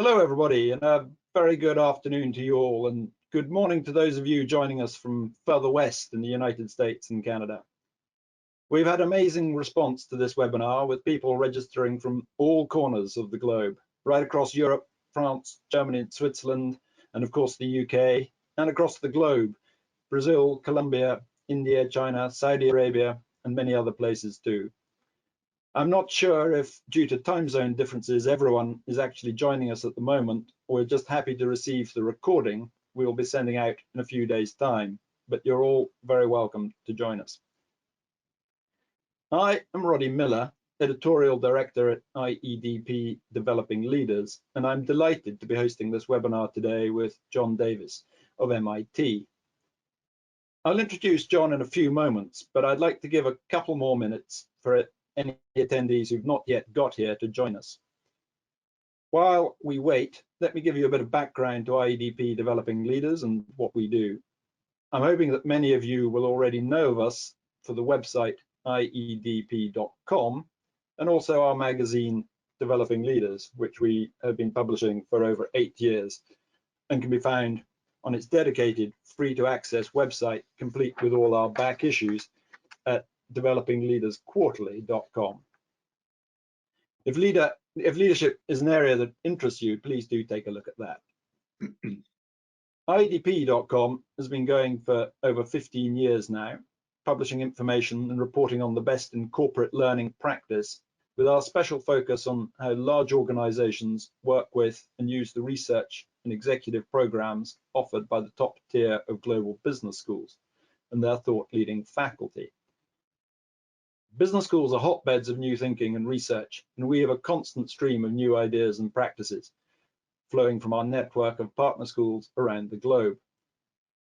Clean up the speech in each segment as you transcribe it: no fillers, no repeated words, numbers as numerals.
Hello, everybody, and a very good afternoon to you all, and good morning to those of you joining us from further west in the United States and Canada. We've had amazing response to this webinar with people registering from all corners of the globe, right across Europe, France, Germany, and Switzerland, and of course the UK, and across the globe, Brazil, Colombia, India, China, Saudi Arabia, and many other places too. I'm not sure if, due to time zone differences, everyone is actually joining us at the moment. We're just happy to receive the recording we will be sending out in a few days' time, but you're all very welcome to join us. I am Roddy Miller, Editorial Director at IEDP Developing Leaders, and I'm delighted to be hosting this webinar today with John Davis of MIT. I'll introduce John in a few moments, but I'd like to give a couple more minutes for any attendees who've not yet got here to join us. While we wait, let me give you a bit of background to IEDP Developing Leaders and what we do. I'm hoping that many of you will already know of us for the website iedp.com and also our magazine Developing Leaders, which we have been publishing for over 8 years and can be found on its dedicated free-to-access website, complete with all our back issues at developingleadersquarterly.com. If leadership is an area that interests you, please do take a look at that. IEDP.com has been going for over 15 years now, publishing information and reporting on the best in corporate learning practice, with our special focus on how large organizations work with and use the research and executive programs offered by the top tier of global business schools and their thought-leading faculty. Business schools are hotbeds of new thinking and research, and we have a constant stream of new ideas and practices flowing from our network of partner schools around the globe.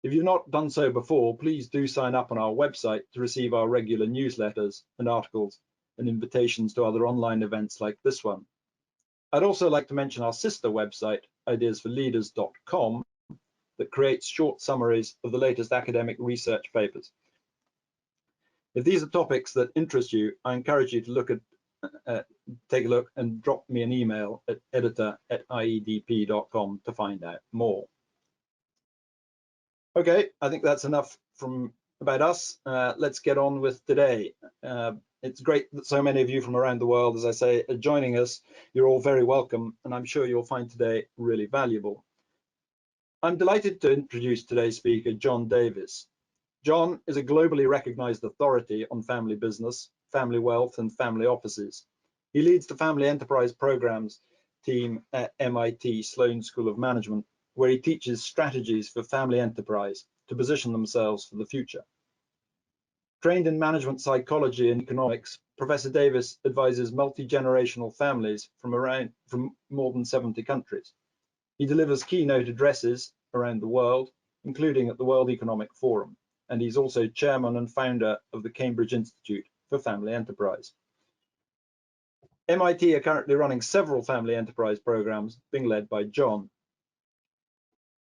If you've not done so before, please do sign up on our website to receive our regular newsletters and articles and invitations to other online events like this one. I'd also like to mention our sister website, ideasforleaders.com, that creates short summaries of the latest academic research papers. If these are topics that interest you, I encourage you to take a look and drop me an email at editor@iedp.com to find out more. Okay, I think that's enough about us. Let's get on with today. It's great that so many of you from around the world, as I say, are joining us. You're all very welcome, and I'm sure you'll find today really valuable. I'm delighted to introduce today's speaker, John Davis. John is a globally recognized authority on family business, family wealth, and family offices. He leads the Family Enterprise Programs team at MIT Sloan School of Management, where he teaches strategies for family enterprise to position themselves for the future. Trained in management psychology and economics, Professor Davis advises multi-generational families from more than 70 countries. He delivers keynote addresses around the world, including at the World Economic Forum, and he's also chairman and founder of the Cambridge Institute for Family Enterprise. MIT are currently running several family enterprise programs being led by John.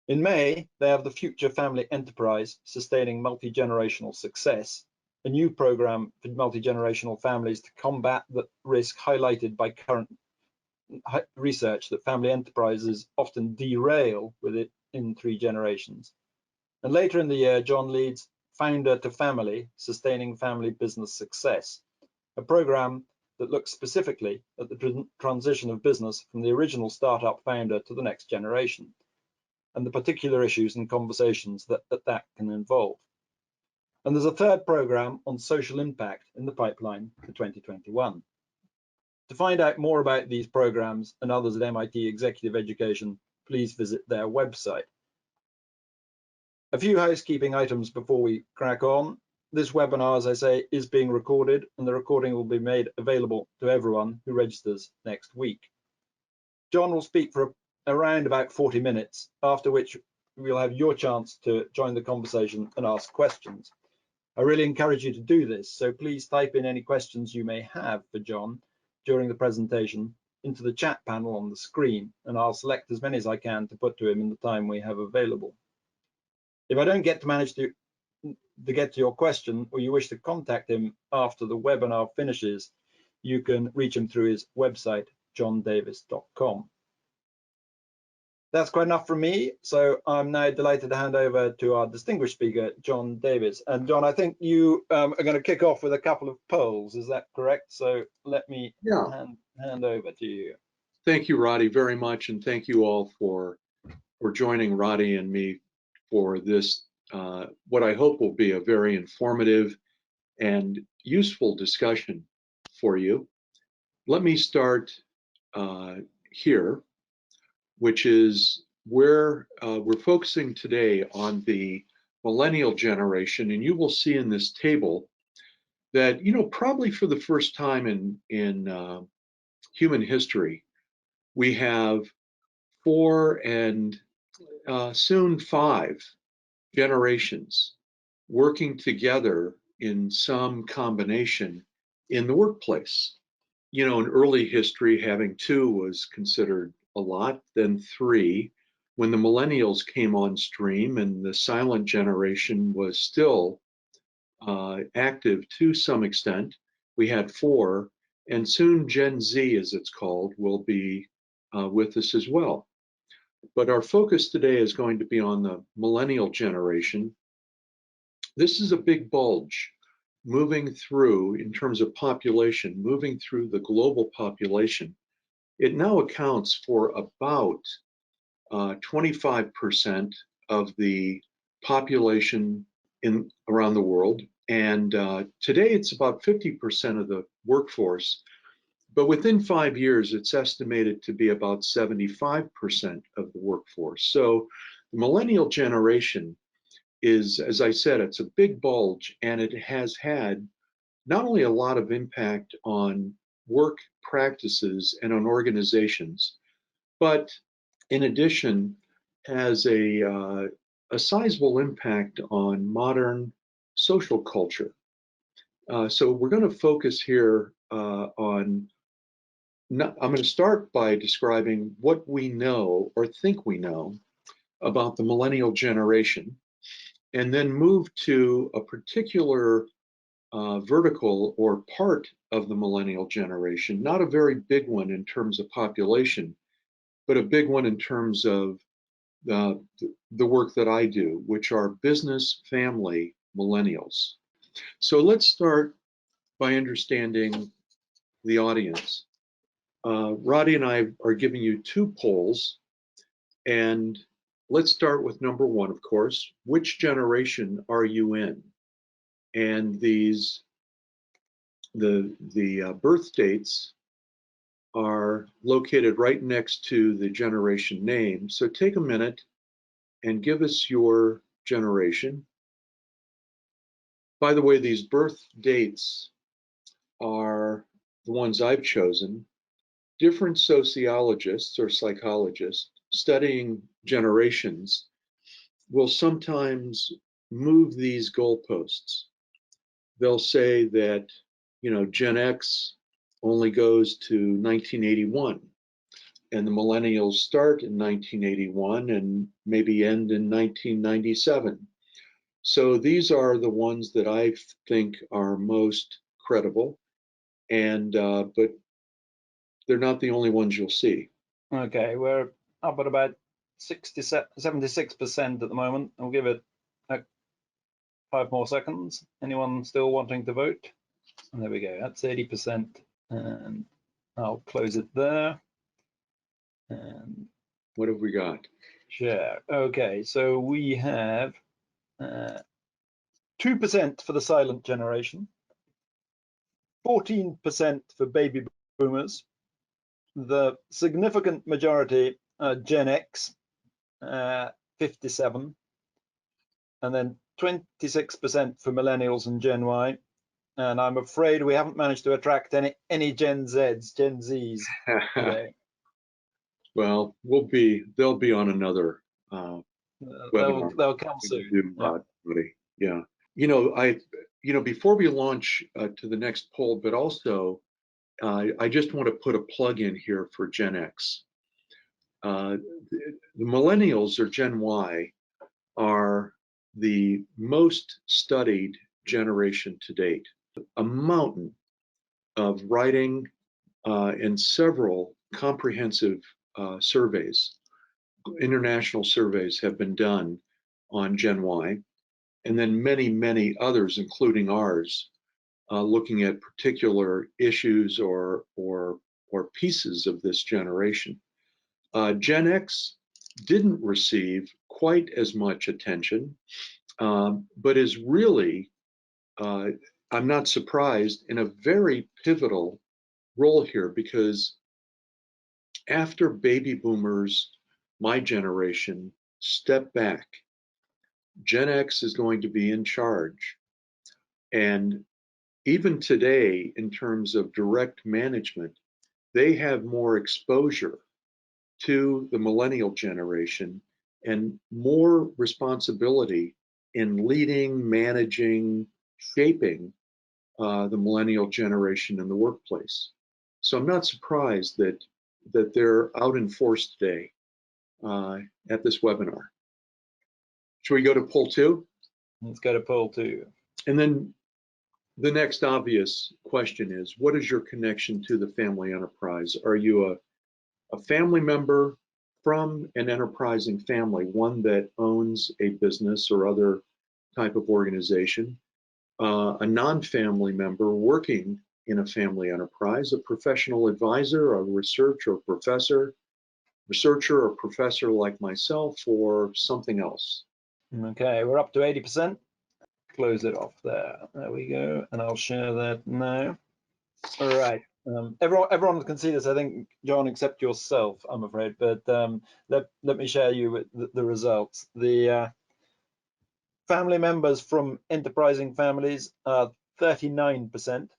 In May, they have the Future Family Enterprise Sustaining Multi-Generational Success, a new program for multi-generational families to combat the risk highlighted by current research that family enterprises often derail within 3 generations. And later in the year, John leads Founder to Family, Sustaining Family Business Success, a program that looks specifically at the transition of business from the original startup founder to the next generation, and the particular issues and conversations that can involve. And there's a third program on social impact in the pipeline for 2021. To find out more about these programs and others at MIT Executive Education, please visit their website. A few housekeeping items before we crack on. This webinar, as I say, is being recorded, and the recording will be made available to everyone who registers next week. John will speak for around about 40 minutes, after which we'll have your chance to join the conversation and ask questions. I really encourage you to do this, so please type in any questions you may have for John during the presentation into the chat panel on the screen, and I'll select as many as I can to put to him in the time we have available. If I don't manage to get to your question, or you wish to contact him after the webinar finishes, you can reach him through his website, johndavis.com. That's quite enough from me. So I'm now delighted to hand over to our distinguished speaker, John Davis. And John, I think you are going to kick off with a couple of polls. Is that correct? So let me hand over to you. Thank you, Roddy, very much, and thank you all for joining Roddy and me for this, what I hope will be a very informative and useful discussion for you. Let me start here, which is where we're focusing today on the Millennial Generation, and you will see in this table that, probably for the first time in human history, we have 4 and soon 5 generations working together in some combination in the workplace. In early history, having 2 was considered a lot, then 3. When the millennials came on stream and the silent generation was still active to some extent, we had 4, and soon Gen Z, as it's called, will be with us as well. But our focus today is going to be on the millennial generation. This is a big bulge moving through, in terms of population, moving through the global population. It now accounts for about 25% of the population around the world. And today it's about 50% of the workforce. But within 5 years, it's estimated to be about 75% of the workforce. So the millennial generation is, as I said, it's a big bulge, and it has had not only a lot of impact on work practices and on organizations, but in addition has a sizable impact on modern social culture. So we're going to focus here on I'm going to start by describing what we know or think we know about the millennial generation, and then move to a particular vertical or part of the millennial generation, not a very big one in terms of population, but a big one in terms of the work that I do, which are business family millennials. So let's start by understanding the audience. Roddy and I are giving you 2 polls, and let's start with number 1, of course. Which generation are you in? And the birth dates are located right next to the generation name. So take a minute and give us your generation. By the way, these birth dates are the ones I've chosen. Different sociologists or psychologists studying generations will sometimes move these goalposts. They'll say that, Gen X only goes to 1981, and the millennials start in 1981 and maybe end in 1997. So these are the ones that I think are most credible, and but they're not the only ones you'll see. Okay, we're up at about 76% at the moment. I'll give it 5 more seconds. Anyone still wanting to vote? And there we go, that's 80%. And I'll close it there. And what have we got? Share. Okay, so we have 2% for the silent generation, 14% for baby boomers, the significant majority Gen X, 57, and then 26% for millennials and Gen Y. And I'm afraid we haven't managed to attract any Gen Zs today. Well, they'll be on another webinar. They'll come soon. Yeah. Before we launch to the next poll, but also I just want to put a plug in here for Gen X. The millennials, or Gen Y, are the most studied generation to date. A mountain of writing and several comprehensive surveys international surveys have been done on Gen Y, and then many, many others, including ours, looking at particular issues or pieces of this generation. Gen X didn't receive quite as much attention, but is really, I'm not surprised, in a very pivotal role here, because after baby boomers, my generation, step back, Gen X is going to be in charge. And even today, in terms of direct management, they have more exposure to the millennial generation and more responsibility in leading, managing, shaping the millennial generation in the workplace. So I'm not surprised that they're out in force today at this webinar. Should we go to poll 2? Let's go to poll 2. And then the next obvious question is, what is your connection to the family enterprise? Are you a family member from an enterprising family, one that owns a business or other type of organization, a non-family member working in a family enterprise, a professional advisor, a researcher or professor like myself, or something else? Okay, we're up to 80%. Close it off there. There we go, and I'll share that now. All right. Everyone can see this, I think, John, except yourself, I'm afraid. But let me share you with the results. The family members from enterprising families are 39%.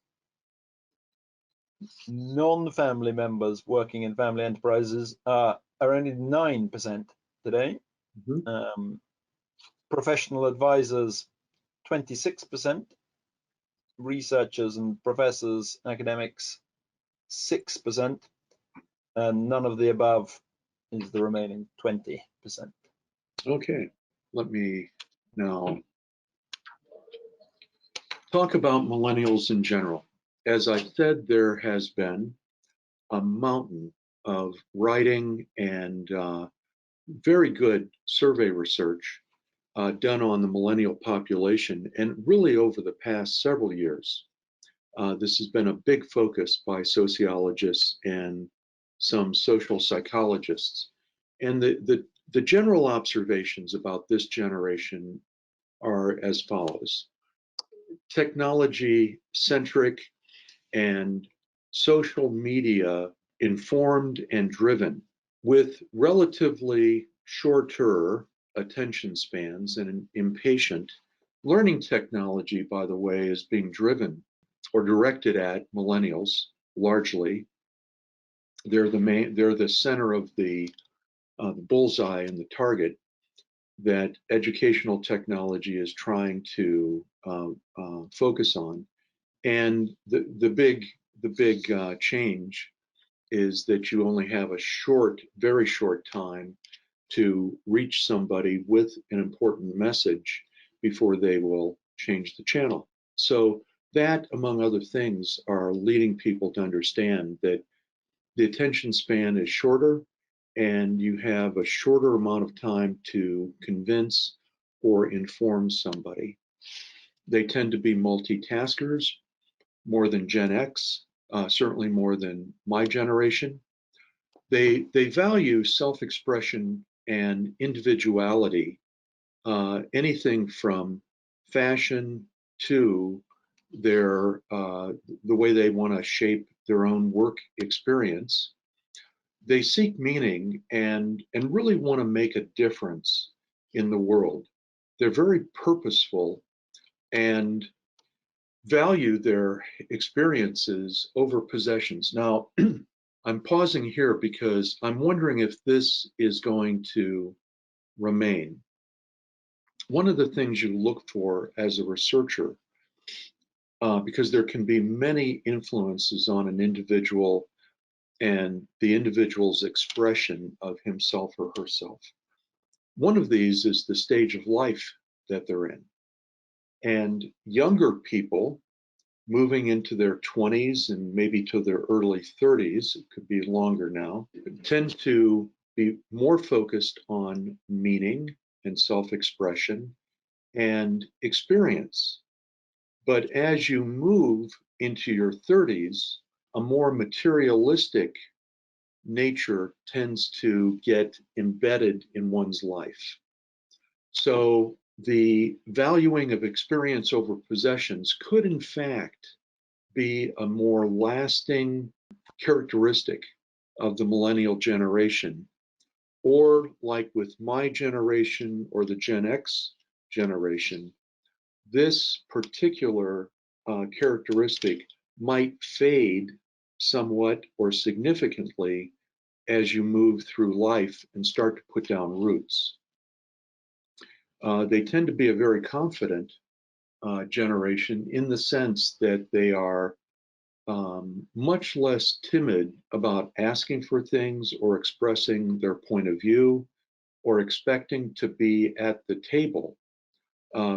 Non-family members working in family enterprises are only 9% today. Mm-hmm. Professional advisors, 26%. Researchers and professors, academics, 6%. And none of the above is the remaining 20%. Okay, let me now talk about millennials in general. As I said, there has been a mountain of writing and very good survey research done on the millennial population, and really over the past several years. This has been a big focus by sociologists and some social psychologists. And the general observations about this generation are as follows: technology centric and social media informed and driven, with relatively shorter attention spans and impatient. Learning technology, by the way, is being driven or directed at millennials largely. They're the center of the bullseye and the target that educational technology is trying to focus on. And the big change is that you only have a very short time to reach somebody with an important message before they will change the channel. So that, among other things, are leading people to understand that the attention span is shorter and you have a shorter amount of time to convince or inform somebody. They tend to be multitaskers more than Gen X, certainly more than my generation. They value self-expression and individuality, anything from fashion to their the way they want to shape their own work experience. They seek meaning and really want to make a difference in the world. They're very purposeful and value their experiences over possessions. Now, I'm pausing here because I'm wondering if this is going to remain. One of the things you look for as a researcher, because there can be many influences on an individual and the individual's expression of himself or herself. One of these is the stage of life that they're in. And younger people moving into their 20s and maybe to their early 30s, it could be longer now, tend to be more focused on meaning and self-expression and experience. But as you move into your 30s, a more materialistic nature tends to get embedded in one's life. So the valuing of experience over possessions could, in fact, be a more lasting characteristic of the millennial generation. Or, like with my generation or the Gen X generation, this particular characteristic might fade somewhat or significantly as you move through life and start to put down roots. They tend to be a very confident generation in the sense that they are much less timid about asking for things or expressing their point of view or expecting to be at the table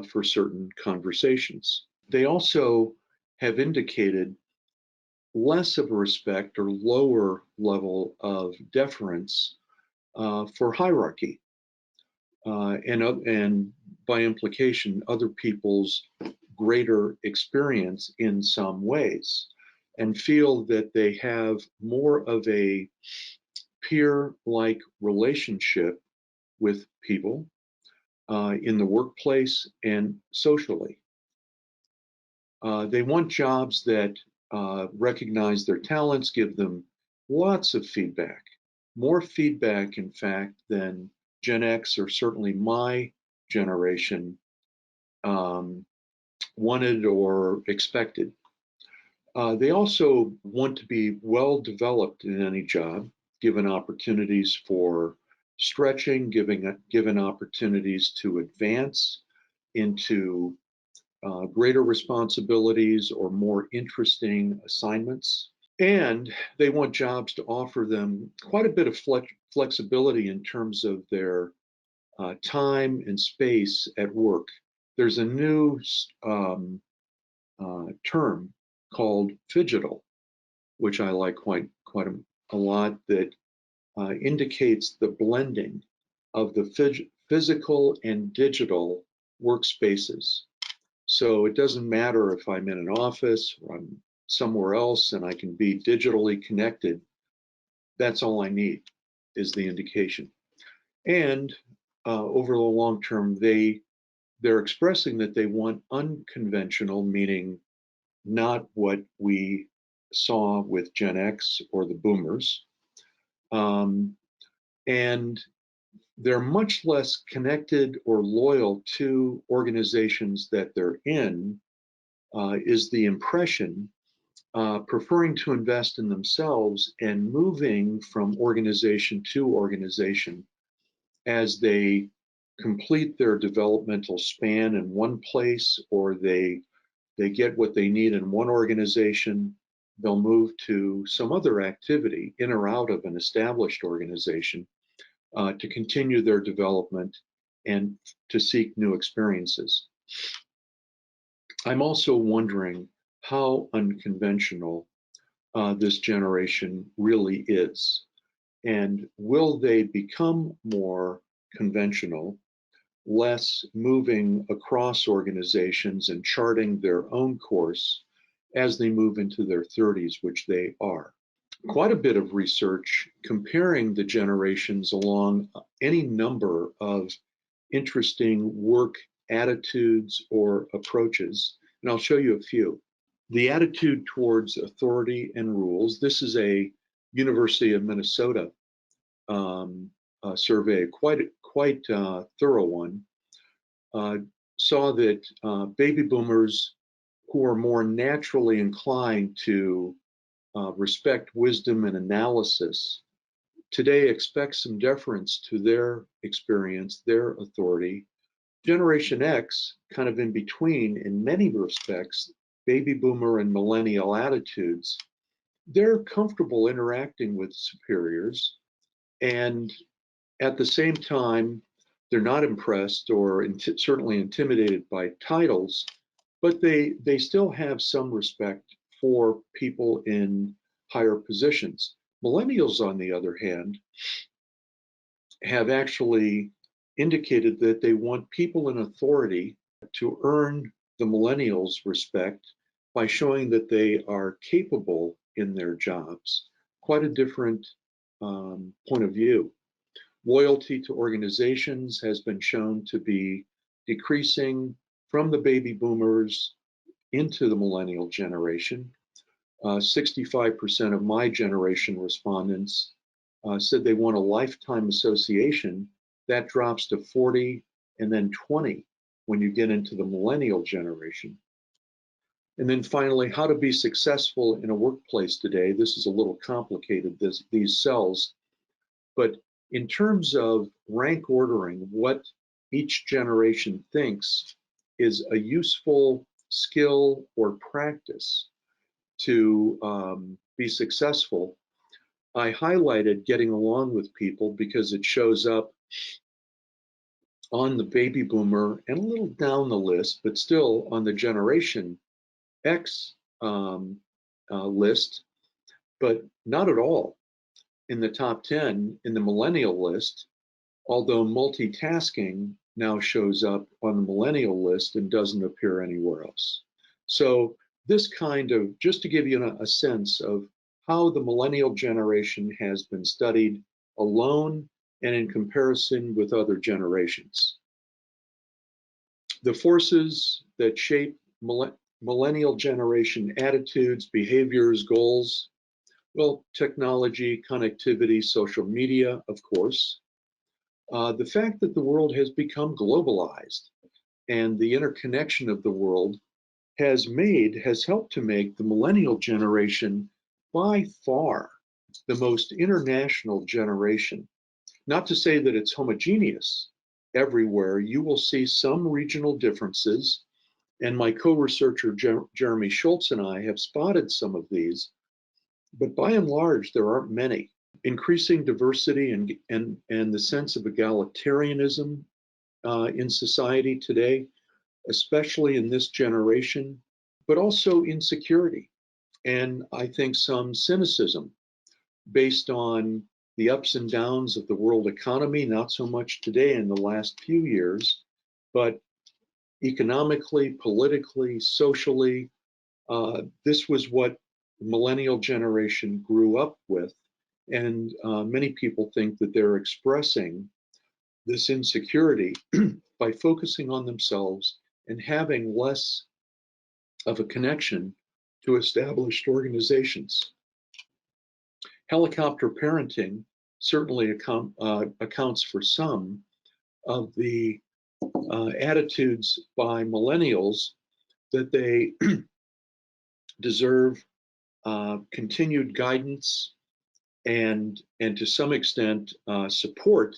for certain conversations. They also have indicated less of a respect or lower level of deference for hierarchy, and by implication, other people's greater experience in some ways, and feel that they have more of a peer-like relationship with people in the workplace and socially. They want jobs that recognize their talents, give them lots of feedback, more feedback, in fact, than Gen X or certainly my generation wanted or expected. They also want to be well developed in any job, given opportunities for stretching, given opportunities to advance into greater responsibilities or more interesting assignments. And they want jobs to offer them quite a bit of flexibility in terms of their time and space at work. There's a new term called phygital, which I like quite a lot, that indicates the blending of the physical and digital workspaces. So it doesn't matter if I'm in an office or I'm somewhere else and I can be digitally connected. That's all I need, is the indication. And over the long term, they're expressing that they want unconventional, meaning not what we saw with Gen X or the boomers. And they're much less connected or loyal to organizations that they're in, is the impression, preferring to invest in themselves and moving from organization to organization as they complete their developmental span in one place, or they get what they need in one organization, they'll move to some other activity in or out of an established organization to continue their development and to seek new experiences. I'm also wondering how unconventional this generation really is, and will they become more conventional, less moving across organizations and charting their own course as they move into their 30s, which they are. Quite a bit of research comparing the generations along any number of interesting work attitudes or approaches, and I'll show you a few. The attitude towards authority and rules. This is a University of Minnesota survey, quite thorough one. Saw that baby boomers who are more naturally inclined to respect wisdom and analysis today expect some deference to their experience, their authority. Generation X, kind of in between in many respects, baby boomer and millennial attitudes, they're comfortable interacting with superiors, and at the same time, they're not impressed or certainly intimidated by titles, but they still have some respect for people in higher positions. Millennials, on the other hand, have actually indicated that they want people in authority to earn the millennials' respect by showing that they are capable in their jobs. Quite a different point of view. Loyalty to organizations has been shown to be decreasing from the baby boomers into the millennial generation. 65% of my generation respondents said they want a lifetime association. That drops to 40 and then 20 when you get into the millennial generation. And then finally, how to be successful in a workplace today. This is a little complicated, these cells, but in terms of rank ordering, what each generation thinks is a useful skill or practice to be successful, I highlighted getting along with people because it shows up on the baby boomer and a little down the list, but still on the Generation X list, but not at all in the top 10 in the millennial list, although multitasking now shows up on the millennial list and doesn't appear anywhere else. So this kind of, just to give you a sense of how the millennial generation has been studied alone and in comparison with other generations. The forces that shape millennial generation attitudes, behaviors, goals, well, technology, connectivity, social media, of course. The fact that the world has become globalized and the interconnection of the world has helped to make the millennial generation by far the most international generation. Not to say that it's homogeneous everywhere. You will see some regional differences, and my co-researcher Jeremy Schultz and I have spotted some of these, but by and large, there aren't many. Increasing diversity and the sense of egalitarianism in society today, especially in this generation, but also insecurity. And I think some cynicism based on the ups and downs of the world economy, not so much today in the last few years, but economically, politically, socially, this was what the millennial generation grew up with. And many people think that they're expressing this insecurity by focusing on themselves and having less of a connection to established organizations. Helicopter parenting certainly accounts for some of the attitudes by millennials that they deserve continued guidance and to some extent support,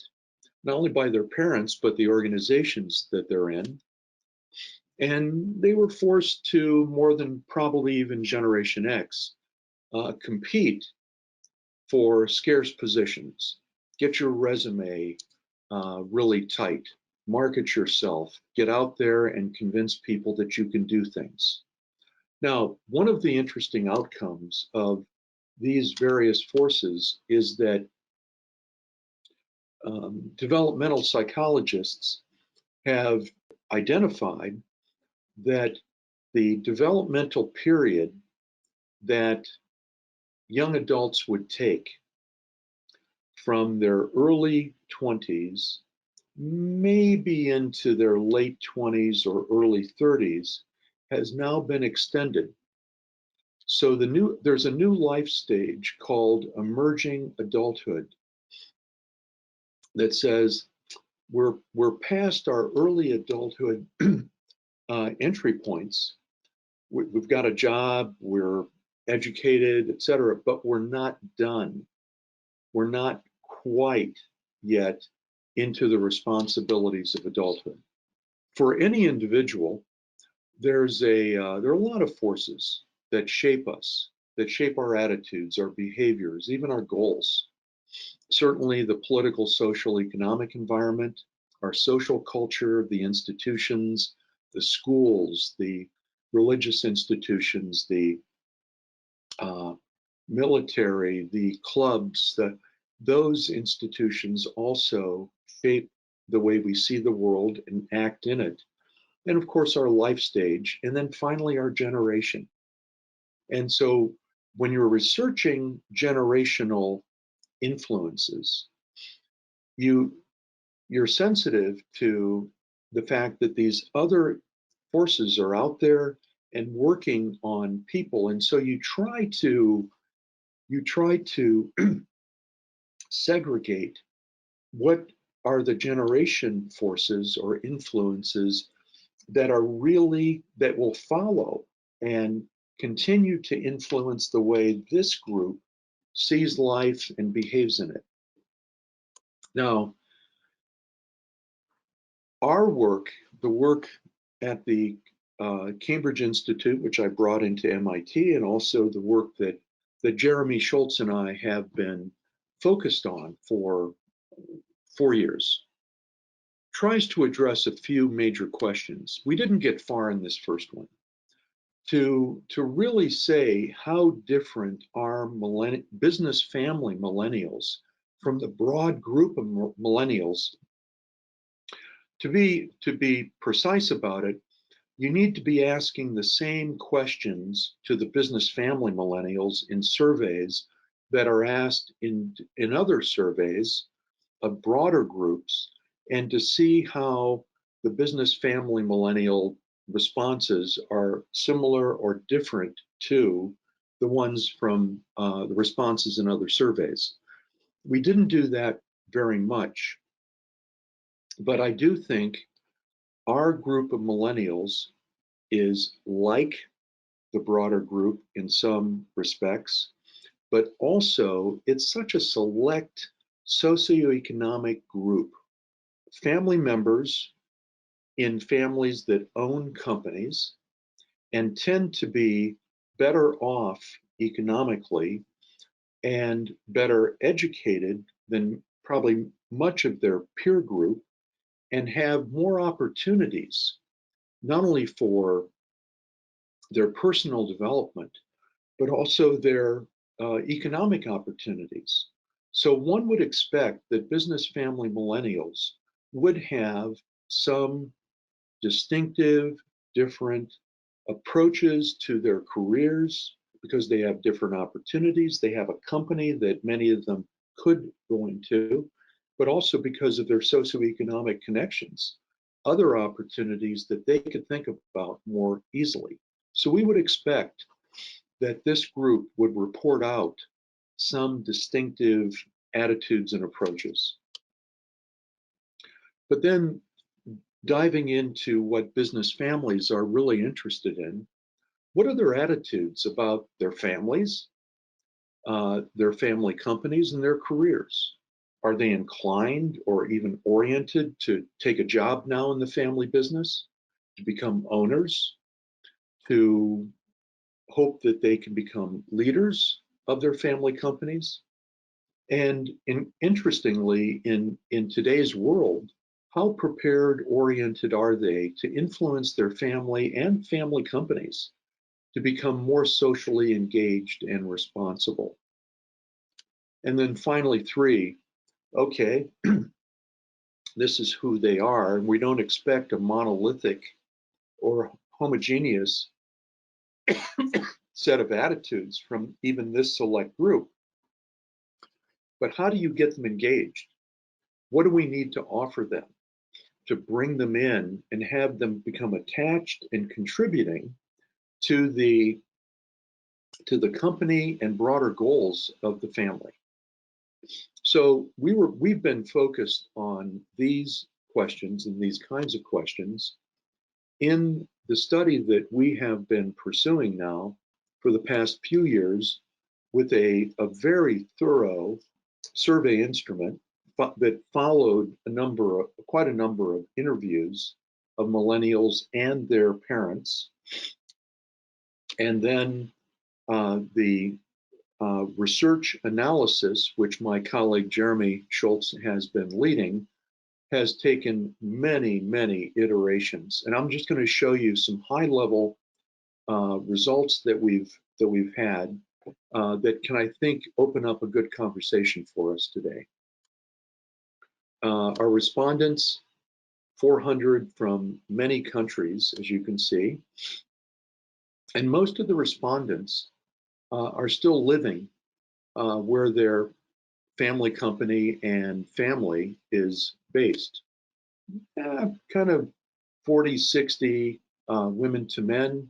not only by their parents, but the organizations that they're in. And they were forced to, more than probably even Generation X, compete for scarce positions. Get your resume really tight, market yourself, get out there and convince people that you can do things. Now, one of the interesting outcomes of these various forces is that developmental psychologists have identified that the developmental period that young adults would take from their early 20s, maybe into their late 20s or early 30s, has now been extended. So there's a new life stage called emerging adulthood that says we're past our early adulthood entry points. We've got a job, we're educated, etc., but we're not done. We're not quite yet into the responsibilities of adulthood. For any individual, there are a lot of forces that shape us, that shape our attitudes, our behaviors, even our goals. Certainly the political, social, economic environment, our social culture, the institutions, the schools, the religious institutions, the military, the clubs, those institutions also shape the way we see the world and act in it. And of course, our life stage, and then finally, our generation. And so when you're researching generational influences, you're sensitive to the fact that these other forces are out there and working on people. And so you try to segregate what are the generation forces or influences that will follow and continue to influence the way this group sees life and behaves in it. Now, our work, the work at the Cambridge Institute, which I brought into MIT, and also the work that Jeremy Schultz and I have been focused on for 4 years, tries to address a few major questions. We didn't get far in this first one. To really say how different are business family millennials from the broad group of millennials. To be precise about it, you need to be asking the same questions to the business family millennials in surveys that are asked in other surveys of broader groups, and to see how the business family millennial responses are similar or different to the ones from the responses in other surveys. We didn't do that very much, but I do think our group of millennials is like the broader group in some respects, but also it's such a select socioeconomic group. Family members in families that own companies and tend to be better off economically and better educated than probably much of their peer group, and have more opportunities, not only for their personal development, but also their economic opportunities. So one would expect that business family millennials would have some distinctive, different approaches to their careers because they have different opportunities. They have a company that many of them could go into, but also because of their socioeconomic connections, other opportunities that they could think about more easily. So we would expect that this group would report out some distinctive attitudes and approaches. But then diving into what business families are really interested in, what are their attitudes about their families, their family companies, and their careers? Are they inclined or even oriented to take a job now in the family business, to become owners, to hope that they can become leaders of their family companies? And interestingly, in today's world, how prepared, oriented are they to influence their family and family companies to become more socially engaged and responsible? And then finally, 3, okay, this is who they are. We don't expect a monolithic or homogeneous set of attitudes from even this select group. But how do you get them engaged? What do we need to offer them to bring them in and have them become attached and contributing to the company and broader goals of the family? So we've been focused on these questions and these kinds of questions in the study that we have been pursuing now for the past few years with a very thorough survey instrument that followed quite a number of interviews of millennials and their parents, and then the research analysis, which my colleague Jeremy Schultz has been leading, has taken many, many iterations. And I'm just going to show you some high-level results that we've had. that can, I think, open up a good conversation for us today. Our respondents, 400 from many countries, as you can see, and most of the respondents are still living where their family company and family is based. Kind of 40, 60 women to men,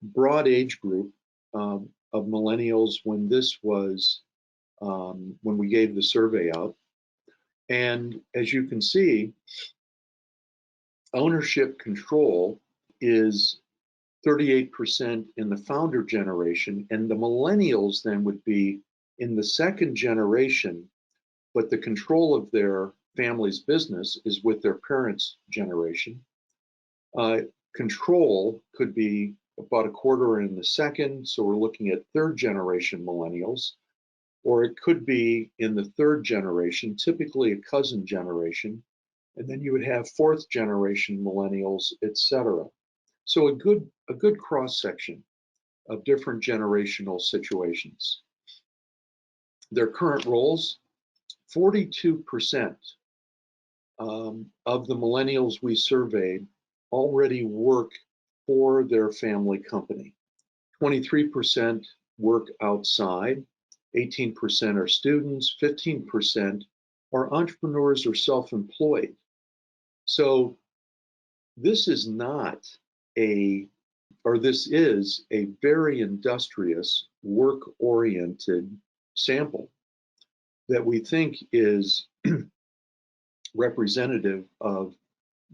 broad age group of millennials when this was, when we gave the survey out. And as you can see, ownership control is 38% in the founder generation, and the millennials then would be in the second generation, but the control of their family's business is with their parents' generation. Control could be about a quarter in the second, so we're looking at third generation millennials, or it could be in the third generation, typically a cousin generation, and then you would have fourth generation millennials, etc. So a good cross section of different generational situations. Their current roles, 42% of the millennials we surveyed already work for their family company. 23% work outside, 18% are students, 15% are entrepreneurs or self-employed. So this is a very industrious, work-oriented sample that we think is representative of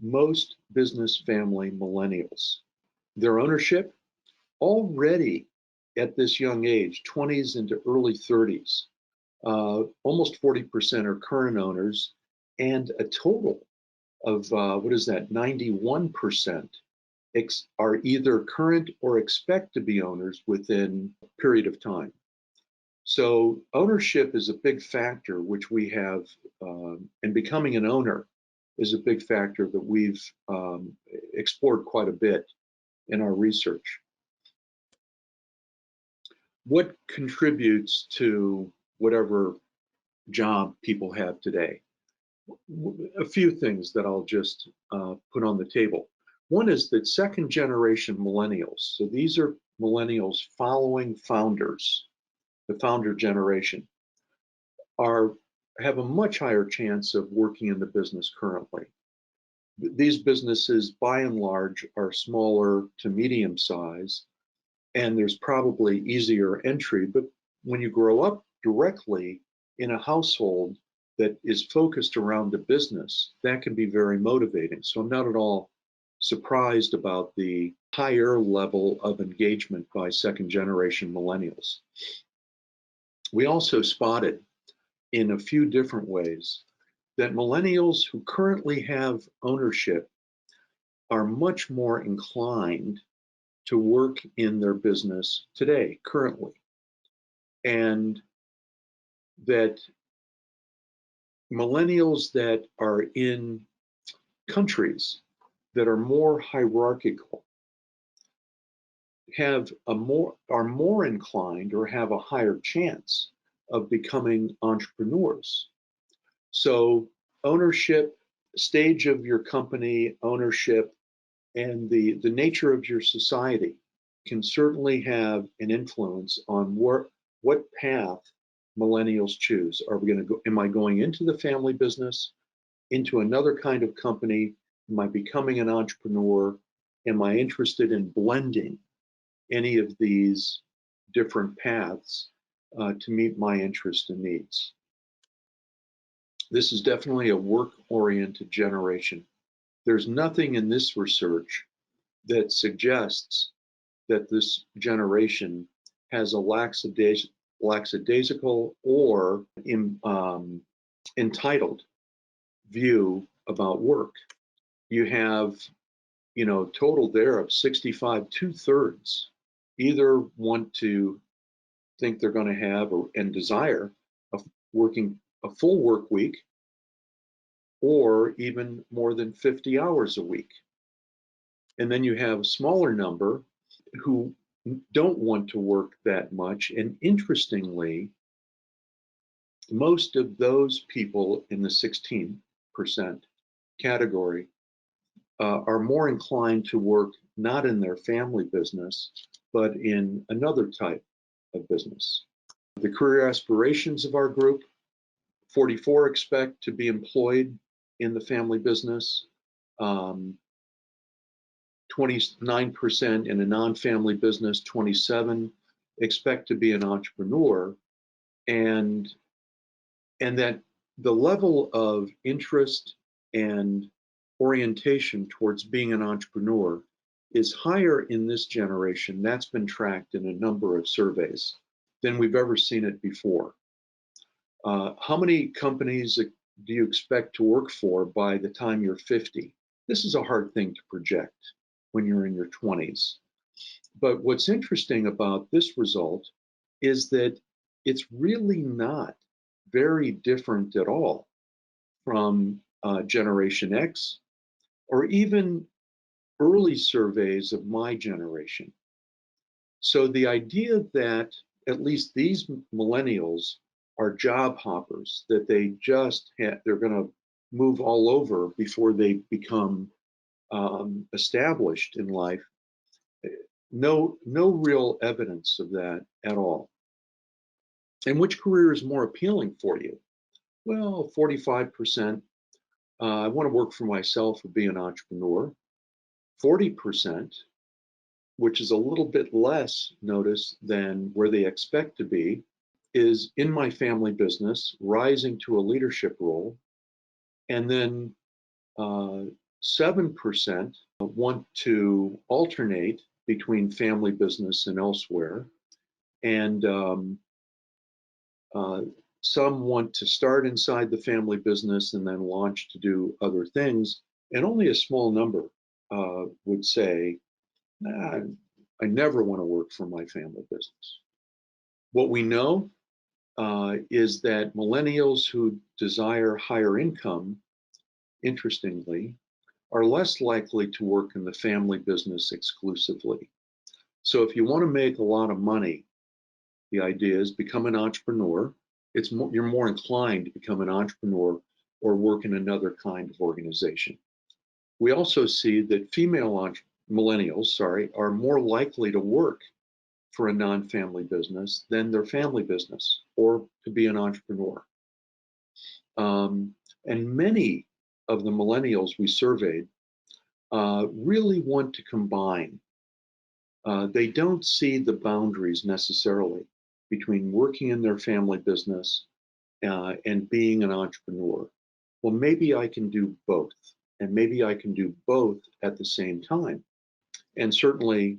most business family millennials. Their ownership, already at this young age, 20s into early 30s, almost 40% are current owners, and a total of, 91% are either current or expect to be owners within a period of time. So ownership is a big factor, which we have, and becoming an owner is a big factor that we've explored quite a bit in our research. What contributes to whatever job people have today? A few things that I'll just put on the table. One is that second generation millennials, so these are millennials following founders, the founder generation, have a much higher chance of working in the business currently. These businesses, by and large, are smaller to medium size, and there's probably easier entry. But when you grow up directly in a household that is focused around the business, that can be very motivating. So I'm not at all surprised about the higher level of engagement by second generation millennials. We also spotted in a few different ways that millennials who currently have ownership are much more inclined to work in their business today, currently. And that millennials that are in countries that are more hierarchical are more inclined or have a higher chance of becoming entrepreneurs. So ownership, stage of your company, ownership, and the nature of your society can certainly have an influence on what path millennials choose. Are we going to go, am I going into the family business, into another kind of company? Am I becoming an entrepreneur? Am I interested in blending any of these different paths to meet my interests and needs? This is definitely a work-oriented generation. There's nothing in this research that suggests that this generation has a lackadaisical or entitled view about work. You have, total there of 65, 2/3 either want to think they're going to have and desire working a full work week, or even more than 50 hours a week. And then you have a smaller number who don't want to work that much. And interestingly, most of those people in the 16% category are more inclined to work not in their family business, but in another type of business. The career aspirations of our group, 44 expect to be employed in the family business, 29% in a non-family business, 27 expect to be an entrepreneur, and that the level of interest and orientation towards being an entrepreneur is higher in this generation. That's been tracked in a number of surveys than we've ever seen it before. How many companies do you expect to work for by the time you're 50? This is a hard thing to project when you're in your 20s. But what's interesting about this result is that it's really not very different at all from Generation X or even early surveys of my generation. So the idea that at least these millennials are job hoppers, that they're going to move all over before they become established in life, no real evidence of that at all. And which career is more appealing for you? Well, 45%, I want to work for myself or be an entrepreneur. 40%, which is a little bit less, notice, than where they expect to be, is in my family business, rising to a leadership role. And then 7% want to alternate between family business and elsewhere. And some want to start inside the family business and then launch to do other things. And only a small number would say, nah, I never want to work for my family business. What we know is that millennials who desire higher income, interestingly, are less likely to work in the family business exclusively. So if you want to make a lot of money, the idea is become an entrepreneur. You're more inclined to become an entrepreneur or work in another kind of organization. We also see that female millennials, are more likely to work for a non-family business than their family business or to be an entrepreneur. And many of the millennials we surveyed really want to combine. They don't see the boundaries necessarily between working in their family business and being an entrepreneur. Well, maybe I can do both, and maybe I can do both at the same time. And certainly,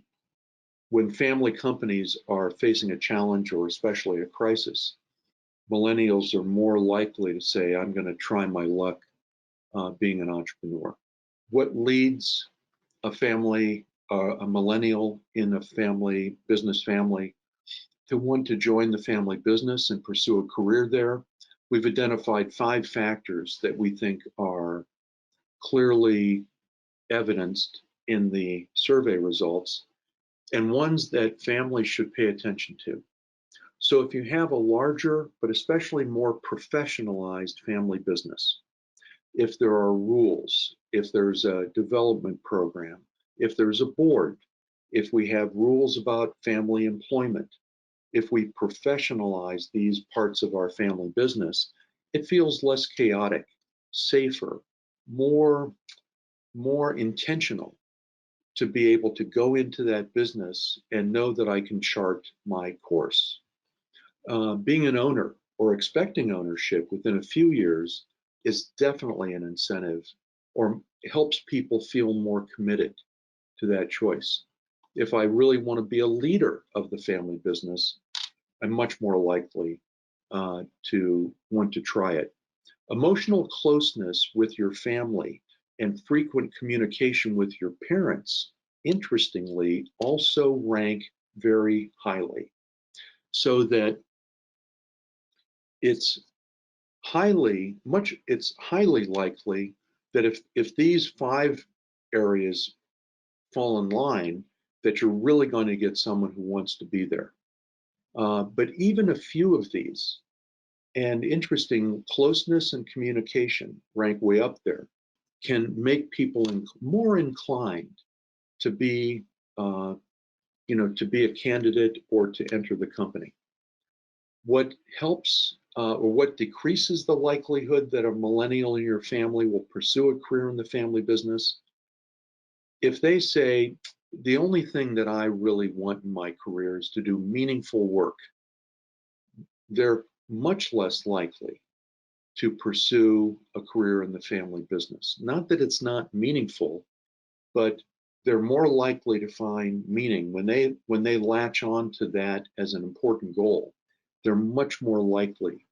when family companies are facing a challenge or especially a crisis, millennials are more likely to say, I'm going to try my luck being an entrepreneur. What leads a millennial in a business family, to want to join the family business and pursue a career there? We've identified 5 factors that we think are clearly evidenced in the survey results, and ones that families should pay attention to. So if you have a larger, but especially more professionalized family business, if there are rules, if there's a development program, if there's a board, if we have rules about family employment, if we professionalize these parts of our family business, it feels less chaotic, safer, more intentional to be able to go into that business and know that I can chart my course. Being an owner or expecting ownership within a few years is definitely an incentive, or helps people feel more committed to that choice. If I really want to be a leader of the family business, I'm much more likely to want to try it. Emotional closeness with your family and frequent communication with your parents, interestingly, also rank very highly. So that it's highly likely that if these 5 areas fall in line, that you're really going to get someone who wants to be there. But even a few of these, and interesting, closeness and communication rank way up there, can make people more inclined to be, to be a candidate or to enter the company. What helps or what decreases the likelihood that a millennial in your family will pursue a career in the family business? If they say, the only thing that I really want in my career is to do meaningful work, they're much less likely to pursue a career in the family business. Not that it's not meaningful, but they're more likely to find meaning when they latch on to that as an important goal. They're much more likely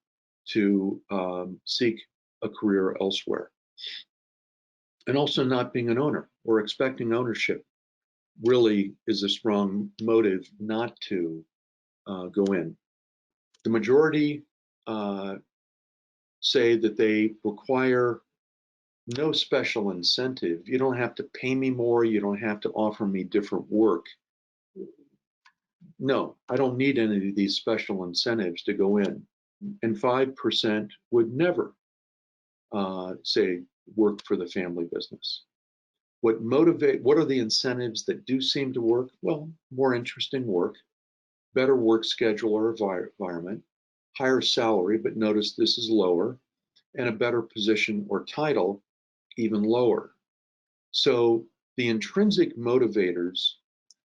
to seek a career elsewhere. And also, not being an owner or expecting ownership really is a strong motive not to go in. The majority say that they require no special incentive. You don't have to pay me more. You don't have to offer me different work. No, I don't need any of these special incentives to go in. And 5% would never say work for the family business. What are the incentives that do seem to work? Well, more interesting work, better work schedule or environment, higher salary, but notice this is lower, and a better position or title, even lower. So the intrinsic motivators,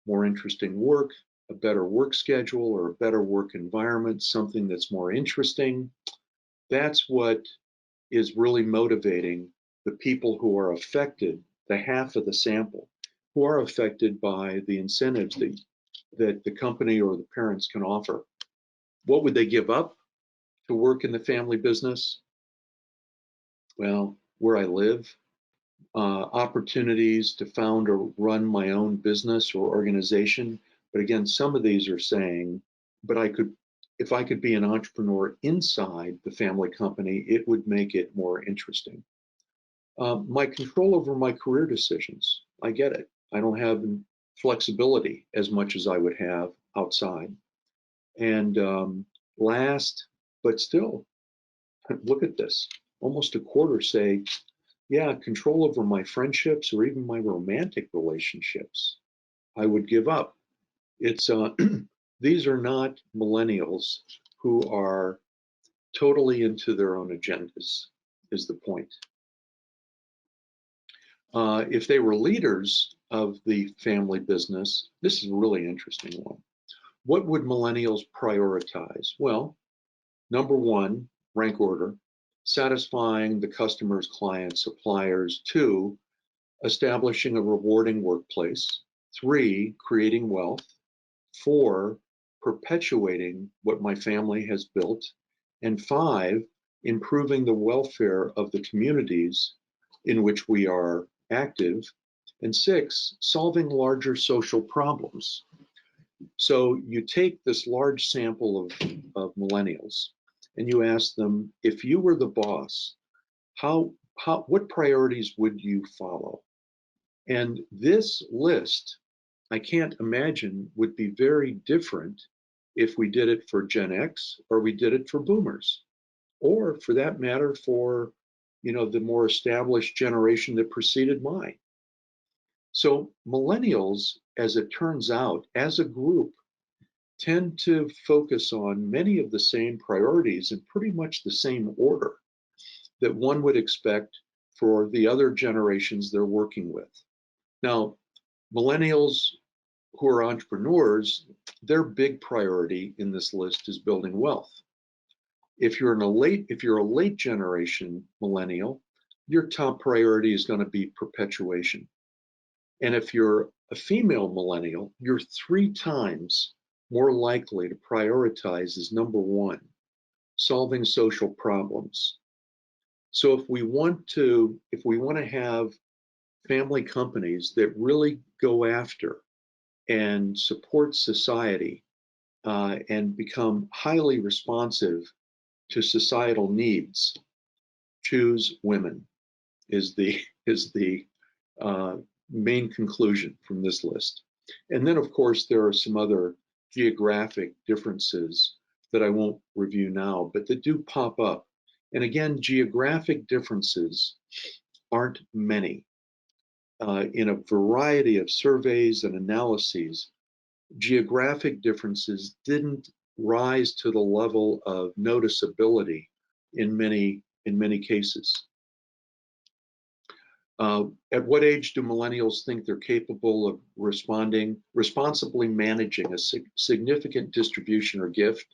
more interesting work, a better work schedule or a better work environment, something that's more interesting, that's what is really motivating the people who are affected, the half of the sample, who are affected by the incentives that the company or the parents can offer. What would they give up to work in the family business? Well, where I live, opportunities to found or run my own business or organization. But again, some of these are saying, but if I could be an entrepreneur inside the family company, it would make it more interesting. My control over my career decisions, I get it. I don't have flexibility as much as I would have outside. And last, but still, look at this. Almost a quarter say, yeah, control over my friendships or even my romantic relationships, I would give up. It's these are not millennials who are totally into their own agendas, is the point. If they were leaders of the family business, this is a really interesting one. What would millennials prioritize? Well, number one, rank order, satisfying the customers, clients, suppliers. 2, establishing a rewarding workplace. 3, creating wealth. 4, perpetuating what my family has built. And 5, improving the welfare of the communities in which we are active. And 6, solving larger social problems. So you take this large sample of millennials and you ask them, if you were the boss, what priorities would you follow? And this list, I can't imagine, would be very different if we did it for Gen X or we did it for boomers, or for that matter, for the more established generation that preceded mine. So millennials, as it turns out, as a group, tend to focus on many of the same priorities in pretty much the same order that one would expect for the other generations they're working with. Now, millennials who are entrepreneurs, their big priority in this list is building wealth. If you're a late generation millennial, your top priority is going to be perpetuation. And if you're a female millennial, you're 3 times more likely to prioritize as number 1, solving social problems. So if we want to have family companies that really go after and support society and become highly responsive to societal needs, choose women is the main conclusion from this list. And then, of course, there are some other geographic differences that I won't review now, but that do pop up. And again, geographic differences aren't many. In a variety of surveys and analyses, geographic differences didn't rise to the level of noticeability in many cases. At what age do millennials think they're capable of responsibly managing a significant distribution or gift?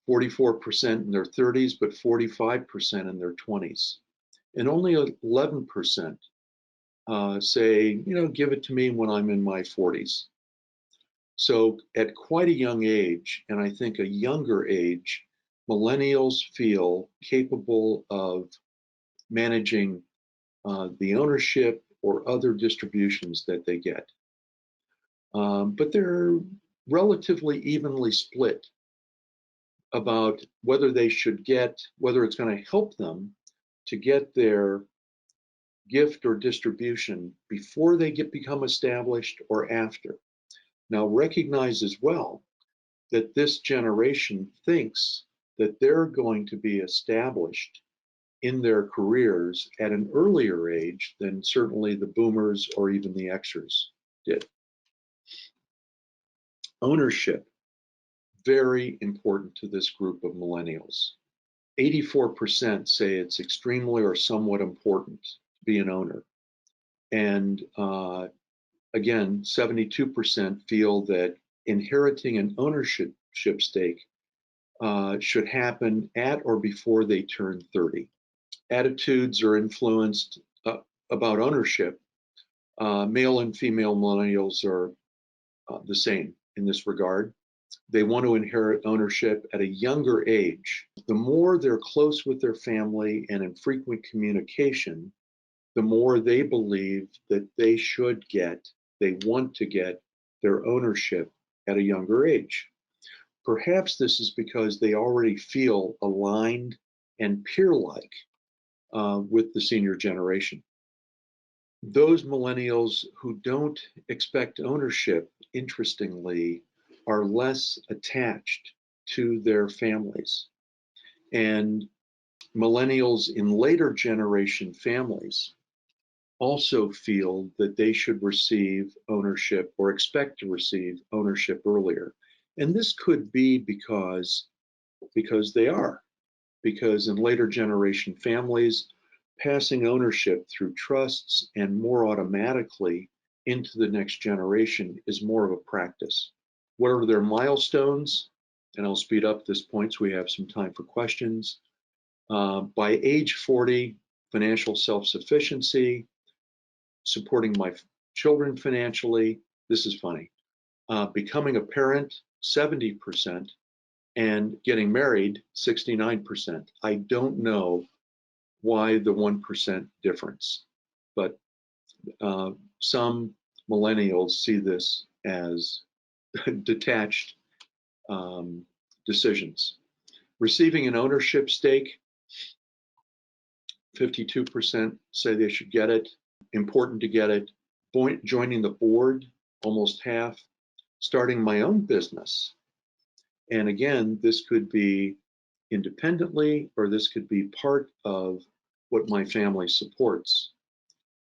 44% in their 30s, but 45% in their 20s. And only 11% say, give it to me when I'm in my 40s. So at quite a young age, and I think a younger age, millennials feel capable of managing the ownership or other distributions that they get. But they're relatively evenly split about whether they should whether it's going to help them to get their gift or distribution before they become established or after. Now, recognize as well that this generation thinks that they're going to be established in their careers at an earlier age than certainly the boomers or even the Xers did. Ownership, very important to this group of millennials. 84% say it's extremely or somewhat important to be an owner. And again, 72% feel that inheriting an ownership stake should happen at or before they turn 30. Attitudes are influenced about ownership. Male and female millennials are the same in this regard. They want to inherit ownership at a younger age. The more they're close with their family and in frequent communication, the more they believe that they want to get their ownership at a younger age. Perhaps this is because they already feel aligned and peer-like with the senior generation. Those millennials who don't expect ownership, interestingly, are less attached to their families. And millennials in later generation families also feel that they should receive ownership or expect to receive ownership earlier. And this could be because in later generation families, passing ownership through trusts and more automatically into the next generation is more of a practice. What are their milestones? And I'll speed up this point so we have some time for questions. By age 40, financial self-sufficiency, supporting my children financially, this is funny, becoming a parent, 70%, and getting married, 69%. I don't know why the 1% difference, but some millennials see this as detached decisions. Receiving an ownership stake, 52% say they should get it, important to get it. Joining the board, almost half. Starting my own business. And again, this could be independently, or this could be part of what my family supports.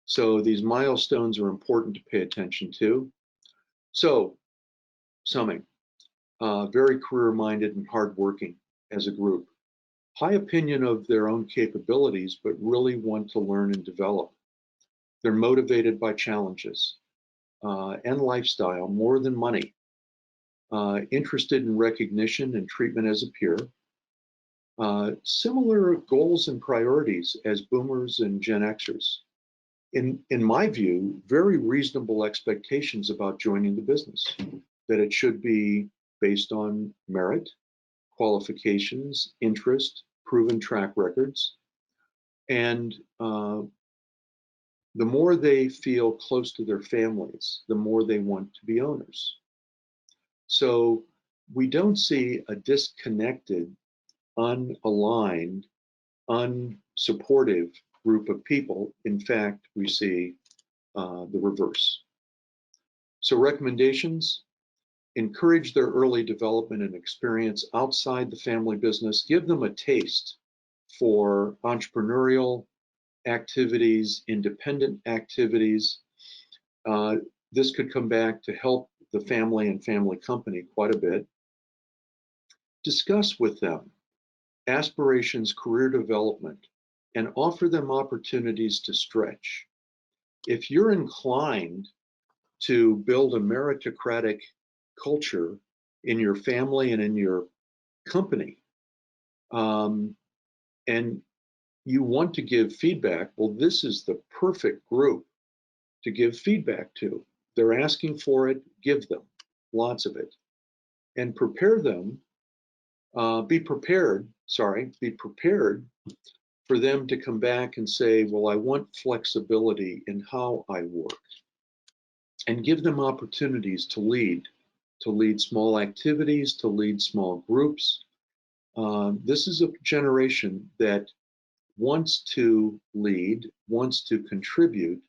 So these milestones are important to pay attention to. So, summing, very career-minded and hardworking as a group. High opinion of their own capabilities, but really want to learn and develop. They're motivated by challenges and lifestyle more than money. Interested in recognition and treatment as a peer. Similar goals and priorities as boomers and Gen Xers. In my view, very reasonable expectations about joining the business, that it should be based on merit, qualifications, interest, proven track records. And the more they feel close to their families, the more they want to be owners. So we don't see a disconnected, unaligned, unsupportive group of people. In fact, we see the reverse. So recommendations: encourage their early development and experience outside the family business. Give them a taste for entrepreneurial activities, independent activities. This could come back to help the family and family company quite a bit. Discuss with them aspirations, career development, and offer them opportunities to stretch. If you're inclined to build a meritocratic culture in your family and in your company, and you want to give feedback, well, this is the perfect group to give feedback to. They're asking for it, give them lots of it. And prepare them, be prepared for them to come back and say, well, I want flexibility in how I work. And give them opportunities to lead small activities, to lead small groups. This is a generation that wants to lead, wants to contribute,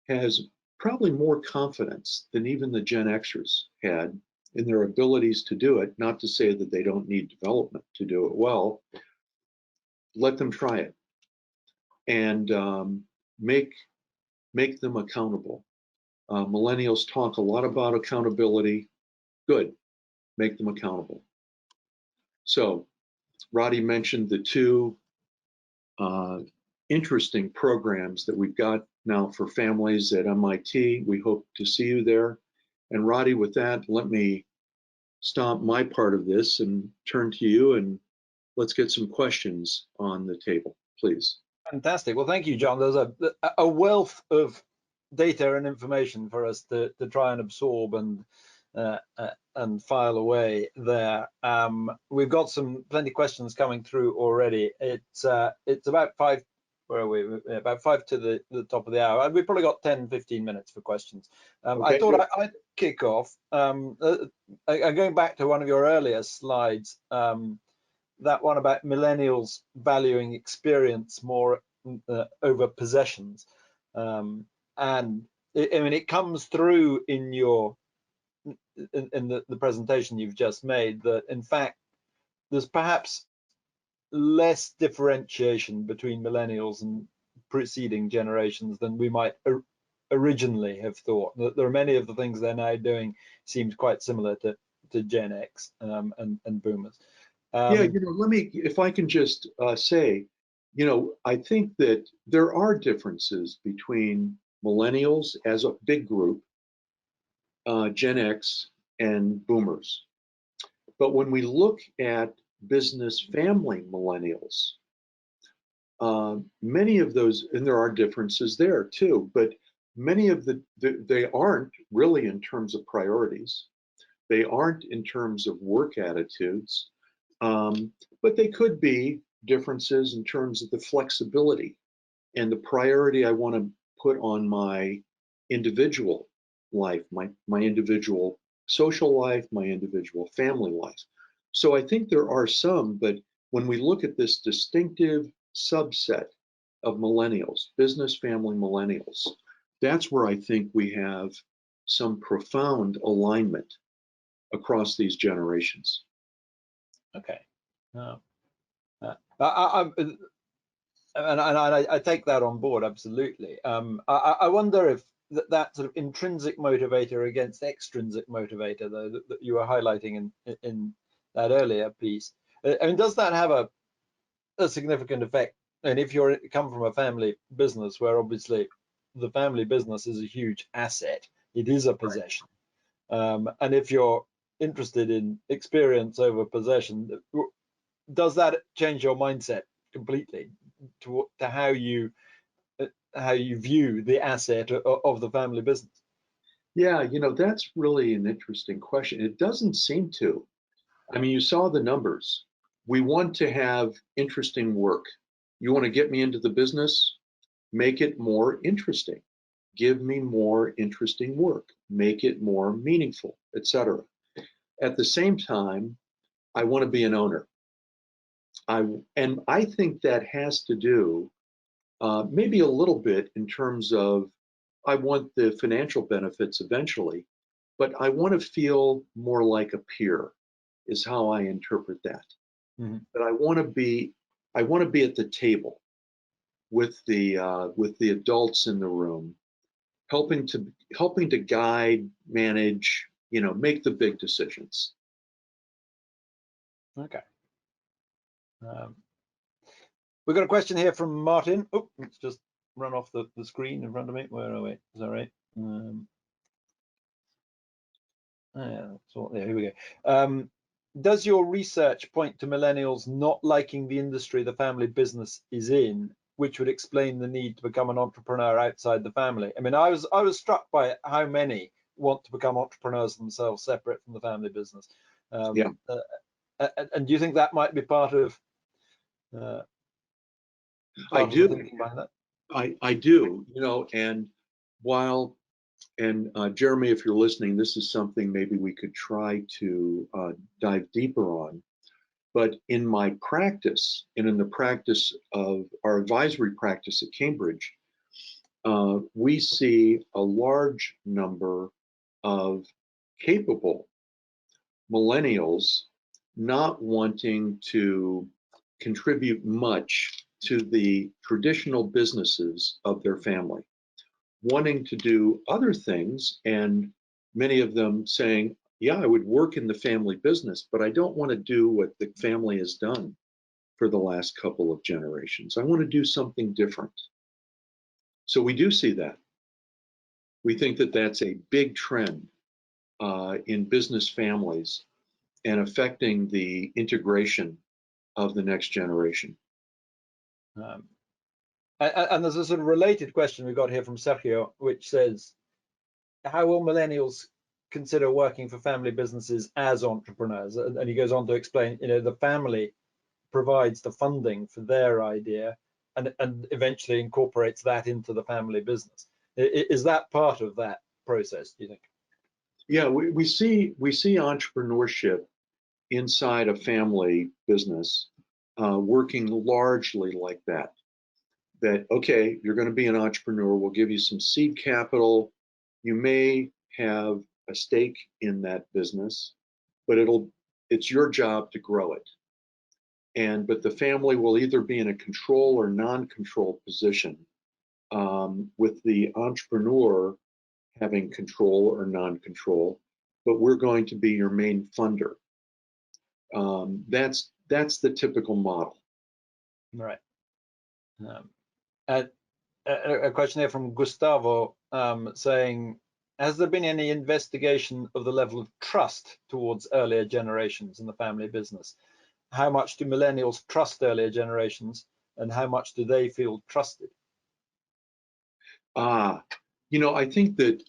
has probably more confidence than even the Gen Xers had in their abilities to do it. Not to say that they don't need development to do it well. Let them try it, and make them accountable. Millennials talk a lot about accountability. Good, make them accountable. So Roddy mentioned the two interesting programs that we've got now for families at MIT. We hope to see you there. And Roddy, with that, let me stop my part of this and turn to you, and let's get some questions on the table, please. Fantastic. Well, thank you, John. There's a wealth of data and information for us to try and absorb and file away there. We've got plenty of questions coming through already. It's about five. Where are we? About 5 to the top of the hour. We've probably got 10-15 minutes for questions. Okay, I thought I'd kick off. Going back to one of your earlier slides, that one about millennials valuing experience more over possessions, and I mean, it comes through in the presentation you've just made that in fact there's perhaps less differentiation between millennials and preceding generations than we might originally have thought. That there are many of the things they're now doing seems quite similar to Gen X and boomers. Yeah, let me, if I can just say, I think that there are differences between millennials as a big group, Gen X, and boomers. But when we look at business family millennials, many of those, and there are differences there too, but many of they aren't really in terms of priorities. They aren't in terms of work attitudes. But they could be differences in terms of the flexibility and the priority I want to put on my individual life, my individual social life, my individual family life. So I think there are some, but when we look at this distinctive subset of millennials, business family millennials, that's where I think we have some profound alignment across these generations. Okay. I take that on board, absolutely. I wonder if that sort of intrinsic motivator against extrinsic motivator, though, that you were highlighting in that earlier piece, I mean, does that have a significant effect? And if you come from a family business where obviously the family business is a huge asset, it is a possession. And if you're interested in experience over possession, does that change your mindset completely to how you view the asset of the family business? Yeah, that's really an interesting question. It doesn't seem to. I mean, you saw the numbers. We want to have interesting work. You want to get me into the business? Make it more interesting. Give me more interesting work. Make it more meaningful, etc. At the same time, I want to be an owner. And I think that has to do maybe a little bit in terms of I want the financial benefits eventually, but I want to feel more like a peer, is how I interpret that. Mhm. But I want to be at the table with the adults in the room, helping to guide, manage, make the big decisions. Okay. We've got a question here from Martin. Oh, it's just run off the screen in front of me. Where are we? Is that right? Yeah, so there, here we go. Does your research point to millennials not liking the industry the family business is in, which would explain the need to become an entrepreneur outside the family? I mean, I was struck by how many want to become entrepreneurs themselves, separate from the family business. Yeah, And do you think that might be part of I the do. thinking behind that? I do. While Jeremy, if you're listening, this is something maybe we could try to dive deeper on. But in my practice, and in the practice of our advisory practice at Cambridge, we see a large number of capable millennials not wanting to contribute much to the traditional businesses of their family, wanting to do other things, and many of them saying, yeah, I would work in the family business, but I don't want to do what the family has done for the last couple of generations. I want to do something different. So we do see that. We think that that's a big trend in business families and affecting the integration of the next generation. And there's a sort of related question we got here from Sergio, which says, how will millennials consider working for family businesses as entrepreneurs? And he goes on to explain, the family provides the funding for their idea and eventually incorporates that into the family business. Is that part of that process, do you think? Yeah, we see entrepreneurship inside a family business working largely like that. That, okay, you're going to be an entrepreneur, we'll give you some seed capital. You may have a stake in that business, but it's your job to grow it. But the family will either be in a control or non-control position, with the entrepreneur having control or non-control, but we're going to be your main funder. That's the typical model. Right. A question here from Gustavo saying, has there been any investigation of the level of trust towards earlier generations in the family business? How much do millennials trust earlier generations, and how much do they feel trusted? I think that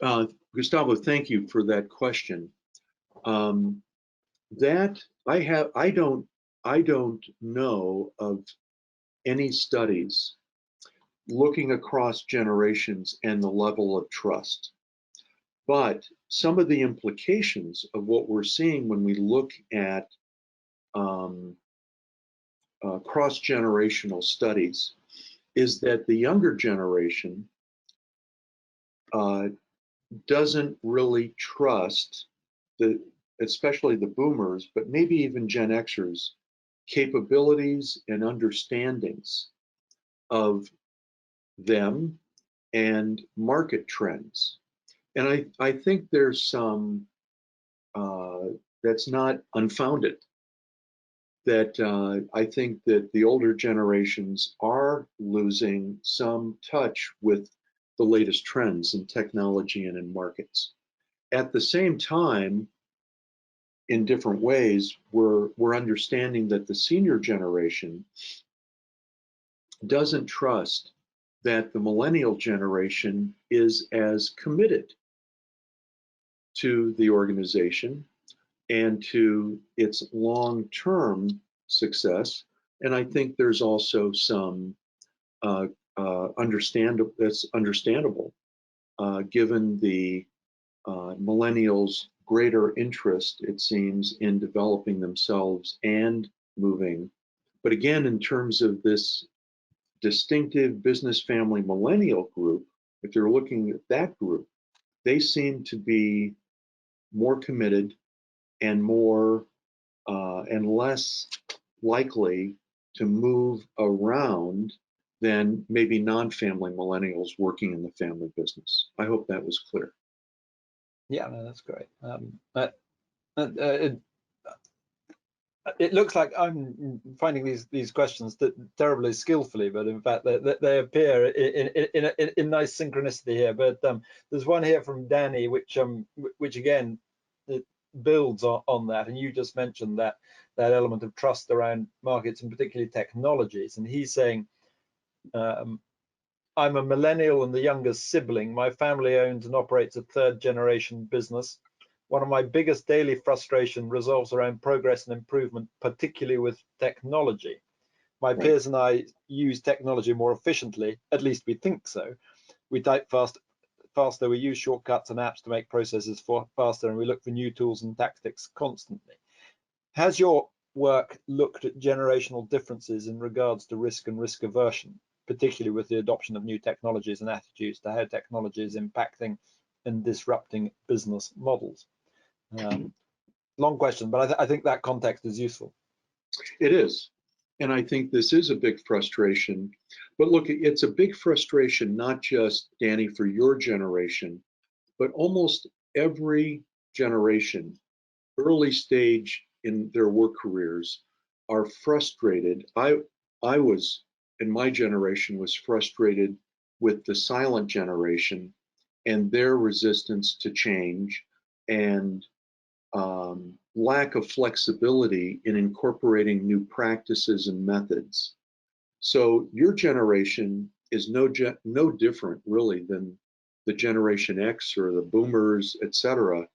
Gustavo, thank you for that question. That I don't know of any studies looking across generations and the level of trust. But some of the implications of what we're seeing when we look at cross-generational studies is that the younger generation doesn't really trust especially the boomers, but maybe even Gen Xers, capabilities and understandings of them and market trends. And I think there's some that's not unfounded. That I think that the older generations are losing some touch with the latest trends in technology and in markets. At the same time, in different ways, we're understanding that the senior generation doesn't trust that the millennial generation is as committed to the organization and to its long-term success. And I think there's also some that's understandable, given the millennials' greater interest, it seems, in developing themselves and moving. But again, in terms of this distinctive business family millennial group, if you're looking at that group, they seem to be more committed and more and less likely to move around than maybe non-family millennials working in the family business. I hope that was clear. Yeah, no, that's great. It looks like I'm finding these questions terribly skillfully, but in fact they appear in nice synchronicity here. But there's one here from Danny, which again it builds on that, and you just mentioned that element of trust around markets and particularly technologies. And he's saying, I'm a millennial and the youngest sibling. My family owns and operates a third-generation business. One of my biggest daily frustration revolves around progress and improvement, particularly with technology. My peers and I use technology more efficiently, at least we think so. We type faster, we use shortcuts and apps to make processes faster, and we look for new tools and tactics constantly. Has your work looked at generational differences in regards to risk and risk aversion, particularly with the adoption of new technologies and attitudes to how technology is impacting and disrupting business models? Long question, but I think that context is useful. It is. And I think this is a big frustration. But look, it's a big frustration, not just, Danny, for your generation, but almost every generation, early stage in their work careers, are frustrated. I was, in my generation, was frustrated with the silent generation and their resistance to change and lack of flexibility in incorporating new practices and methods. So your generation is no different really than the Generation X or the boomers, etc.,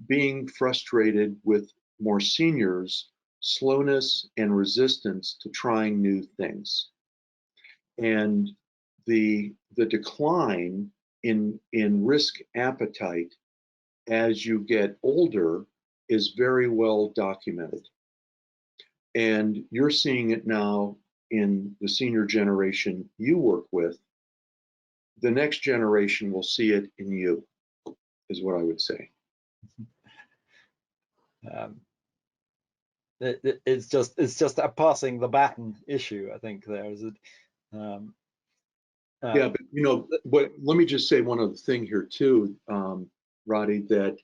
being frustrated with more seniors' slowness and resistance to trying new things. And the decline in risk appetite as you get older is very well documented. And you're seeing it now in the senior generation you work with. The next generation will see it in you, is what I would say. It's just a passing the baton issue, I think. There is it. Yeah, but you know, let me just say one other thing here too, Roddy, that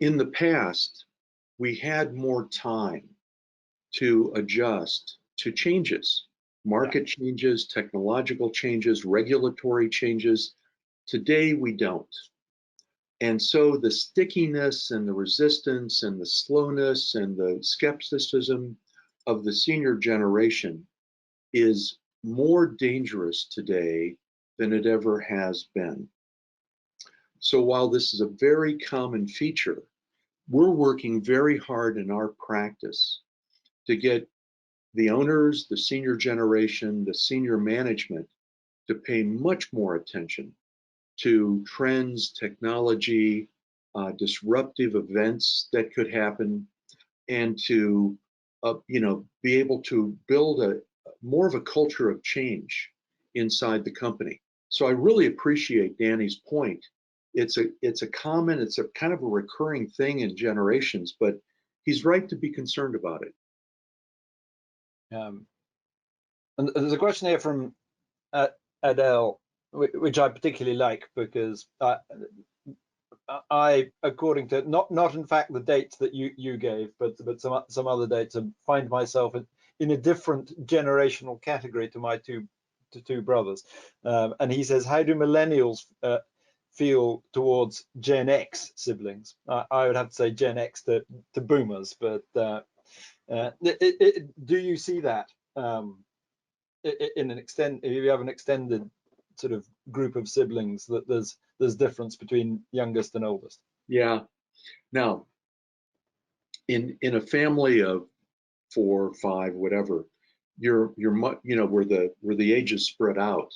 in the past we had more time to adjust to changes, market changes, technological changes, regulatory changes. Today we don't. And so the stickiness and the resistance and the slowness and the skepticism of the senior generation is more dangerous today than it ever has been. So while this is a very common feature, we're working very hard in our practice to get the owners, the senior generation, the senior management to pay much more attention to trends, technology, disruptive events that could happen, and to be able to build more of a culture of change inside the company. So I really appreciate Danny's point. It's a kind of a recurring thing in generations, but he's right to be concerned about it. And there's a question here from Adele, which I particularly like, because I, according to not in fact the dates that you gave, but some other dates, find myself in a different generational category to my two brothers. And he says, how do millennials feel towards Gen X siblings? I would have to say Gen X to boomers, but do you see that in an extent, if you have an extended sort of group of siblings, that there's difference between youngest and oldest? Yeah. Now, in a family of 4, 5, whatever, you're where the ages spread out,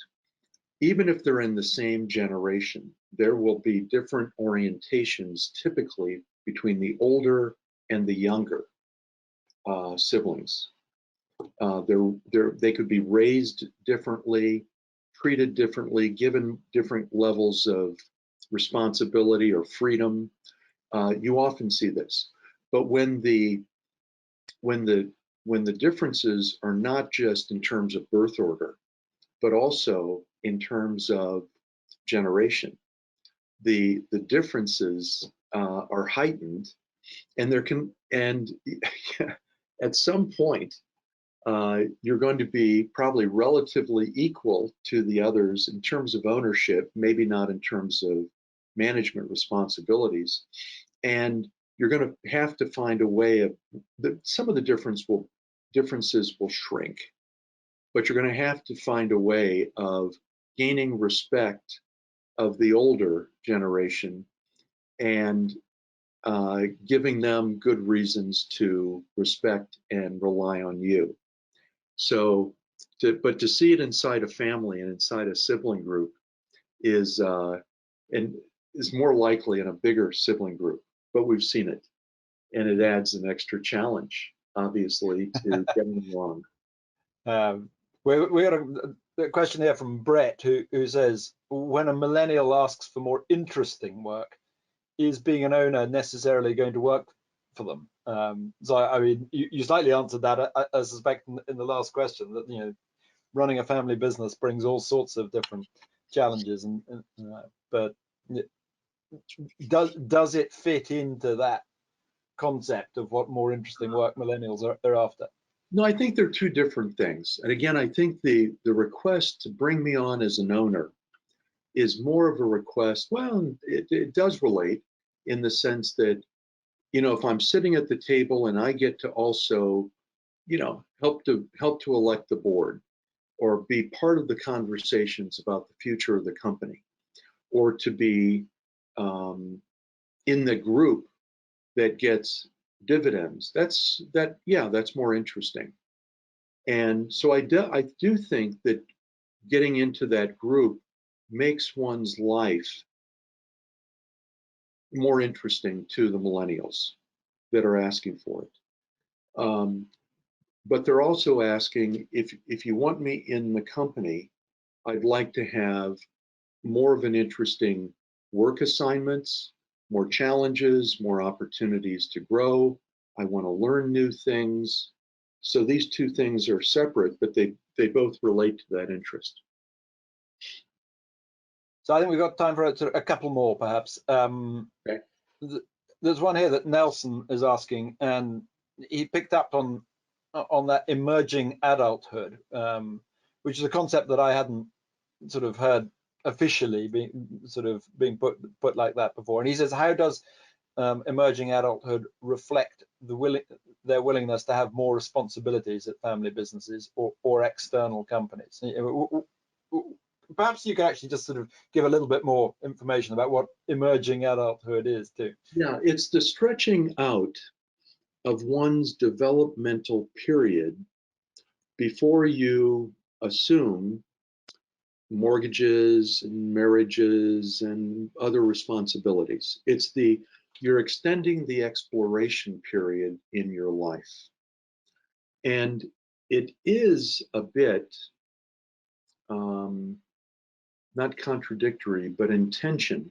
even if they're in the same generation, there will be different orientations typically between the older and the younger siblings. They could be raised differently, treated differently, given different levels of responsibility or freedom. You often see this. But when the differences are not just in terms of birth order, but also in terms of generation, the differences are heightened, and at some point you're going to be probably relatively equal to the others in terms of ownership, maybe not in terms of management responsibilities, and you're going to have to find a way of some of the differences will shrink, but you're going to have to find a way of gaining respect of the older generation and giving them good reasons to respect and rely on you. So, but to see it inside a family and inside a sibling group is more likely in a bigger sibling group. But we've seen it, and it adds an extra challenge, obviously, to getting along. We got a question here from Brett who says, when a millennial asks for more interesting work, is being an owner necessarily going to work for them? So I mean, you slightly answered that, I suspect, in the last question, that running a family business brings all sorts of different challenges, but does it fit into that concept of what more interesting work millennials are after? No, I think they're two different things. And again, I think the request to bring me on as an owner is more of a request. Well, it does relate in the sense that, if I'm sitting at the table and I get to also, help to elect the board, or be part of the conversations about the future of the company, or to be in the group that gets dividends, that's more interesting. And so I do think that getting into that group makes one's life more interesting to the millennials that are asking for it. But they're also asking, if you want me in the company, I'd like to have more of an interesting work assignments, more challenges, more opportunities to grow. I want to learn new things. So these two things are separate, but they both relate to that interest. So I think we've got time for a couple more, perhaps. Okay. There's one here that Nelson is asking, and he picked up on that emerging adulthood, which is a concept that I hadn't sort of heard officially being put like that before. And he says, how does emerging adulthood reflect their willingness to have more responsibilities at family businesses or external companies? Perhaps you can actually just sort of give a little bit more information about what emerging adulthood is too. Yeah, it's the stretching out of one's developmental period before you assume mortgages and marriages and other responsibilities. You're extending the exploration period in your life. And it is a bit not contradictory, but in tension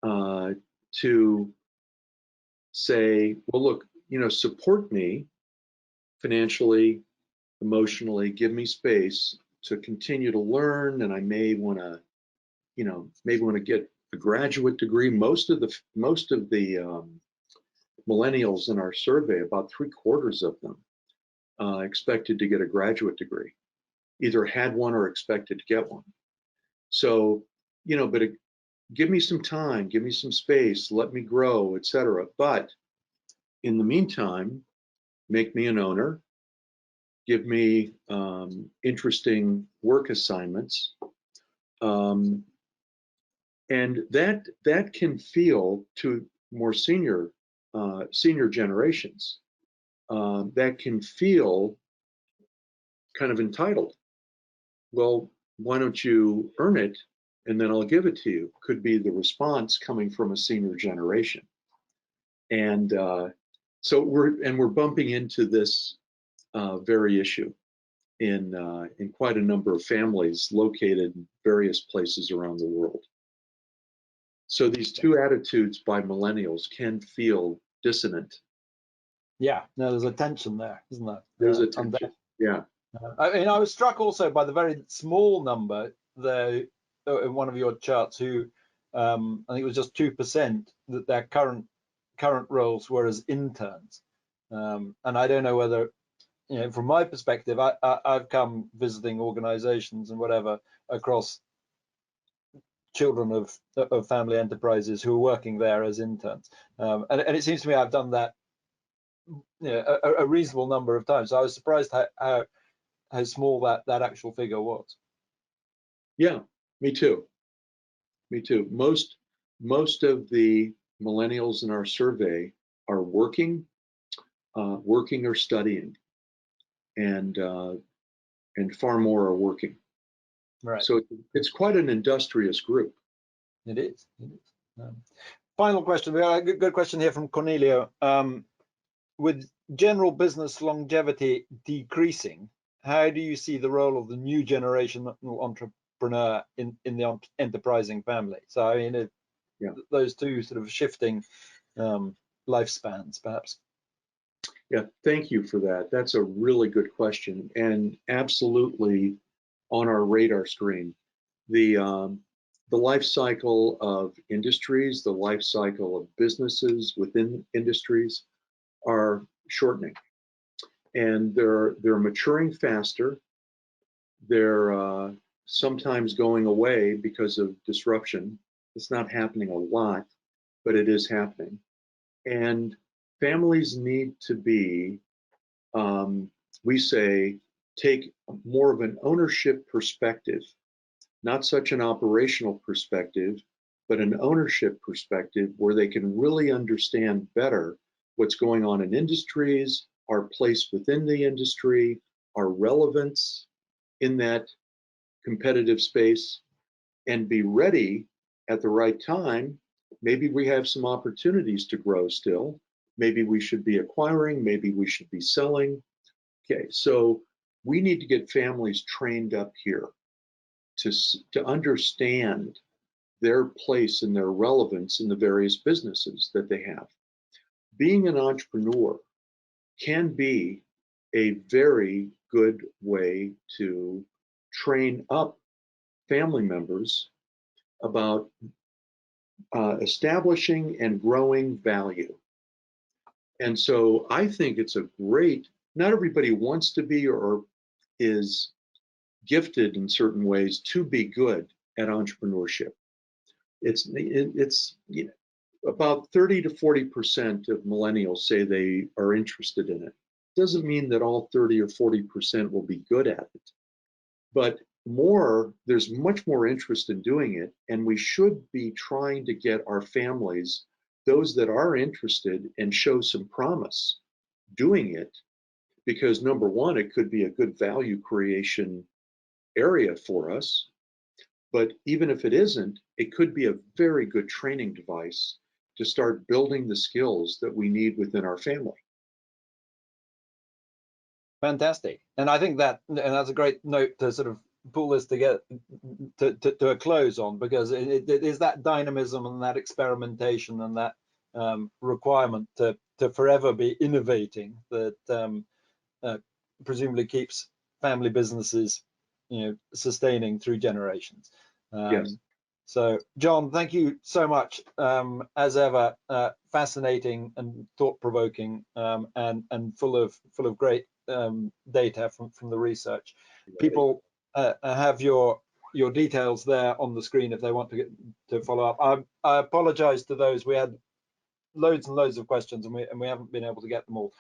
to say, well, look, support me financially, emotionally, give me space to continue to learn, and I may want to, get a graduate degree. Most of the millennials in our survey, about 3/4 of them, expected to get a graduate degree, either had one or expected to get one. So, but give me some time, give me some space, let me grow, etc. But in the meantime, make me an owner, give me interesting work assignments, and that can feel to more senior generations, that can feel kind of entitled. Well, why don't you earn it and then I'll give it to you? Could be the response coming from a senior generation. And so we're bumping into this very issue. in quite a number of families located in various places around the world. So these two attitudes by millennials can feel dissonant. Yeah, no, there's a tension there, isn't there? There's a tension. Yeah. I mean, I was struck also by the very small number there in one of your charts who, I think it was just 2% that their current roles were as interns. And I don't know whether, from my perspective, I've come visiting organizations and whatever across children of family enterprises who are working there as interns. And it seems to me I've done that a reasonable number of times. So I was surprised how small that actual figure was. Yeah, me too. Me too. Most of the millennials in our survey are working or studying, and far more are working. Right. So it's quite an industrious group. It is. Final question. We got a good question here from Cornelio. With general business longevity decreasing, how do you see the role of the new generation entrepreneur in the enterprising family? So I mean, those two sort of shifting lifespans, perhaps. Yeah, thank you for that. That's a really good question, and absolutely on our radar screen. The life cycle of industries, the life cycle of businesses within industries are shortening, and they're maturing faster. They're sometimes going away because of disruption. It's not happening a lot, but it is happening. And families need to be, we say, take more of an ownership perspective, not such an operational perspective, but an ownership perspective where they can really understand better what's going on in industries, our place within the industry, our relevance in that competitive space, and be ready at the right time. Maybe we have some opportunities to grow still. Maybe we should be acquiring, maybe we should be selling. Okay, so we need to get families trained up here to understand their place and their relevance in the various businesses that they have. Being an entrepreneur can be a very good way to train up family members about establishing and growing value. And so I think it's a great, not everybody wants to be or is gifted in certain ways to be good at entrepreneurship. It's about 30 to 40% of millennials say they are interested in it. Doesn't mean that all 30 or 40% will be good at it, but there's much more interest in doing it, and we should be trying to get our families, those that are interested and show some promise doing it, because number one, it could be a good value creation area for us. But even if it isn't, it could be a very good training device to start building the skills that we need within our family. Fantastic. And I think that's a great note to sort of pull this together to a close on, because it is that dynamism and that experimentation and that requirement to forever be innovating that presumably keeps family businesses sustaining through generations. Yes. So John, thank you so much, as ever, fascinating and thought-provoking, and full of great data from the research. People have your details there on the screen if they want to follow up. I apologize to those. We had loads and loads of questions, and we haven't been able to get them all.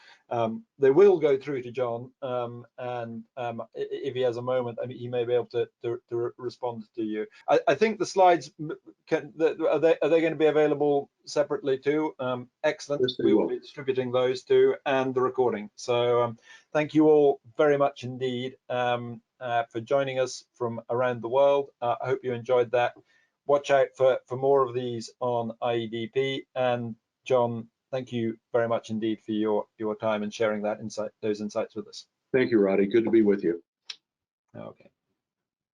They will go through to John, and if he has a moment, I mean, he may be able to respond to you. I think the slides are they going to be available separately too? Excellent. Yes, we will be distributing those too, and the recording. So thank you all very much indeed for joining us from around the world. I hope you enjoyed that. Watch out for more of these on IEDP. And John, thank you very much indeed for your time and sharing those insights with us. Thank you, Roddy. Good to be with you. Okay.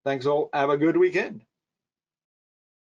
Thanks all. Have a good weekend.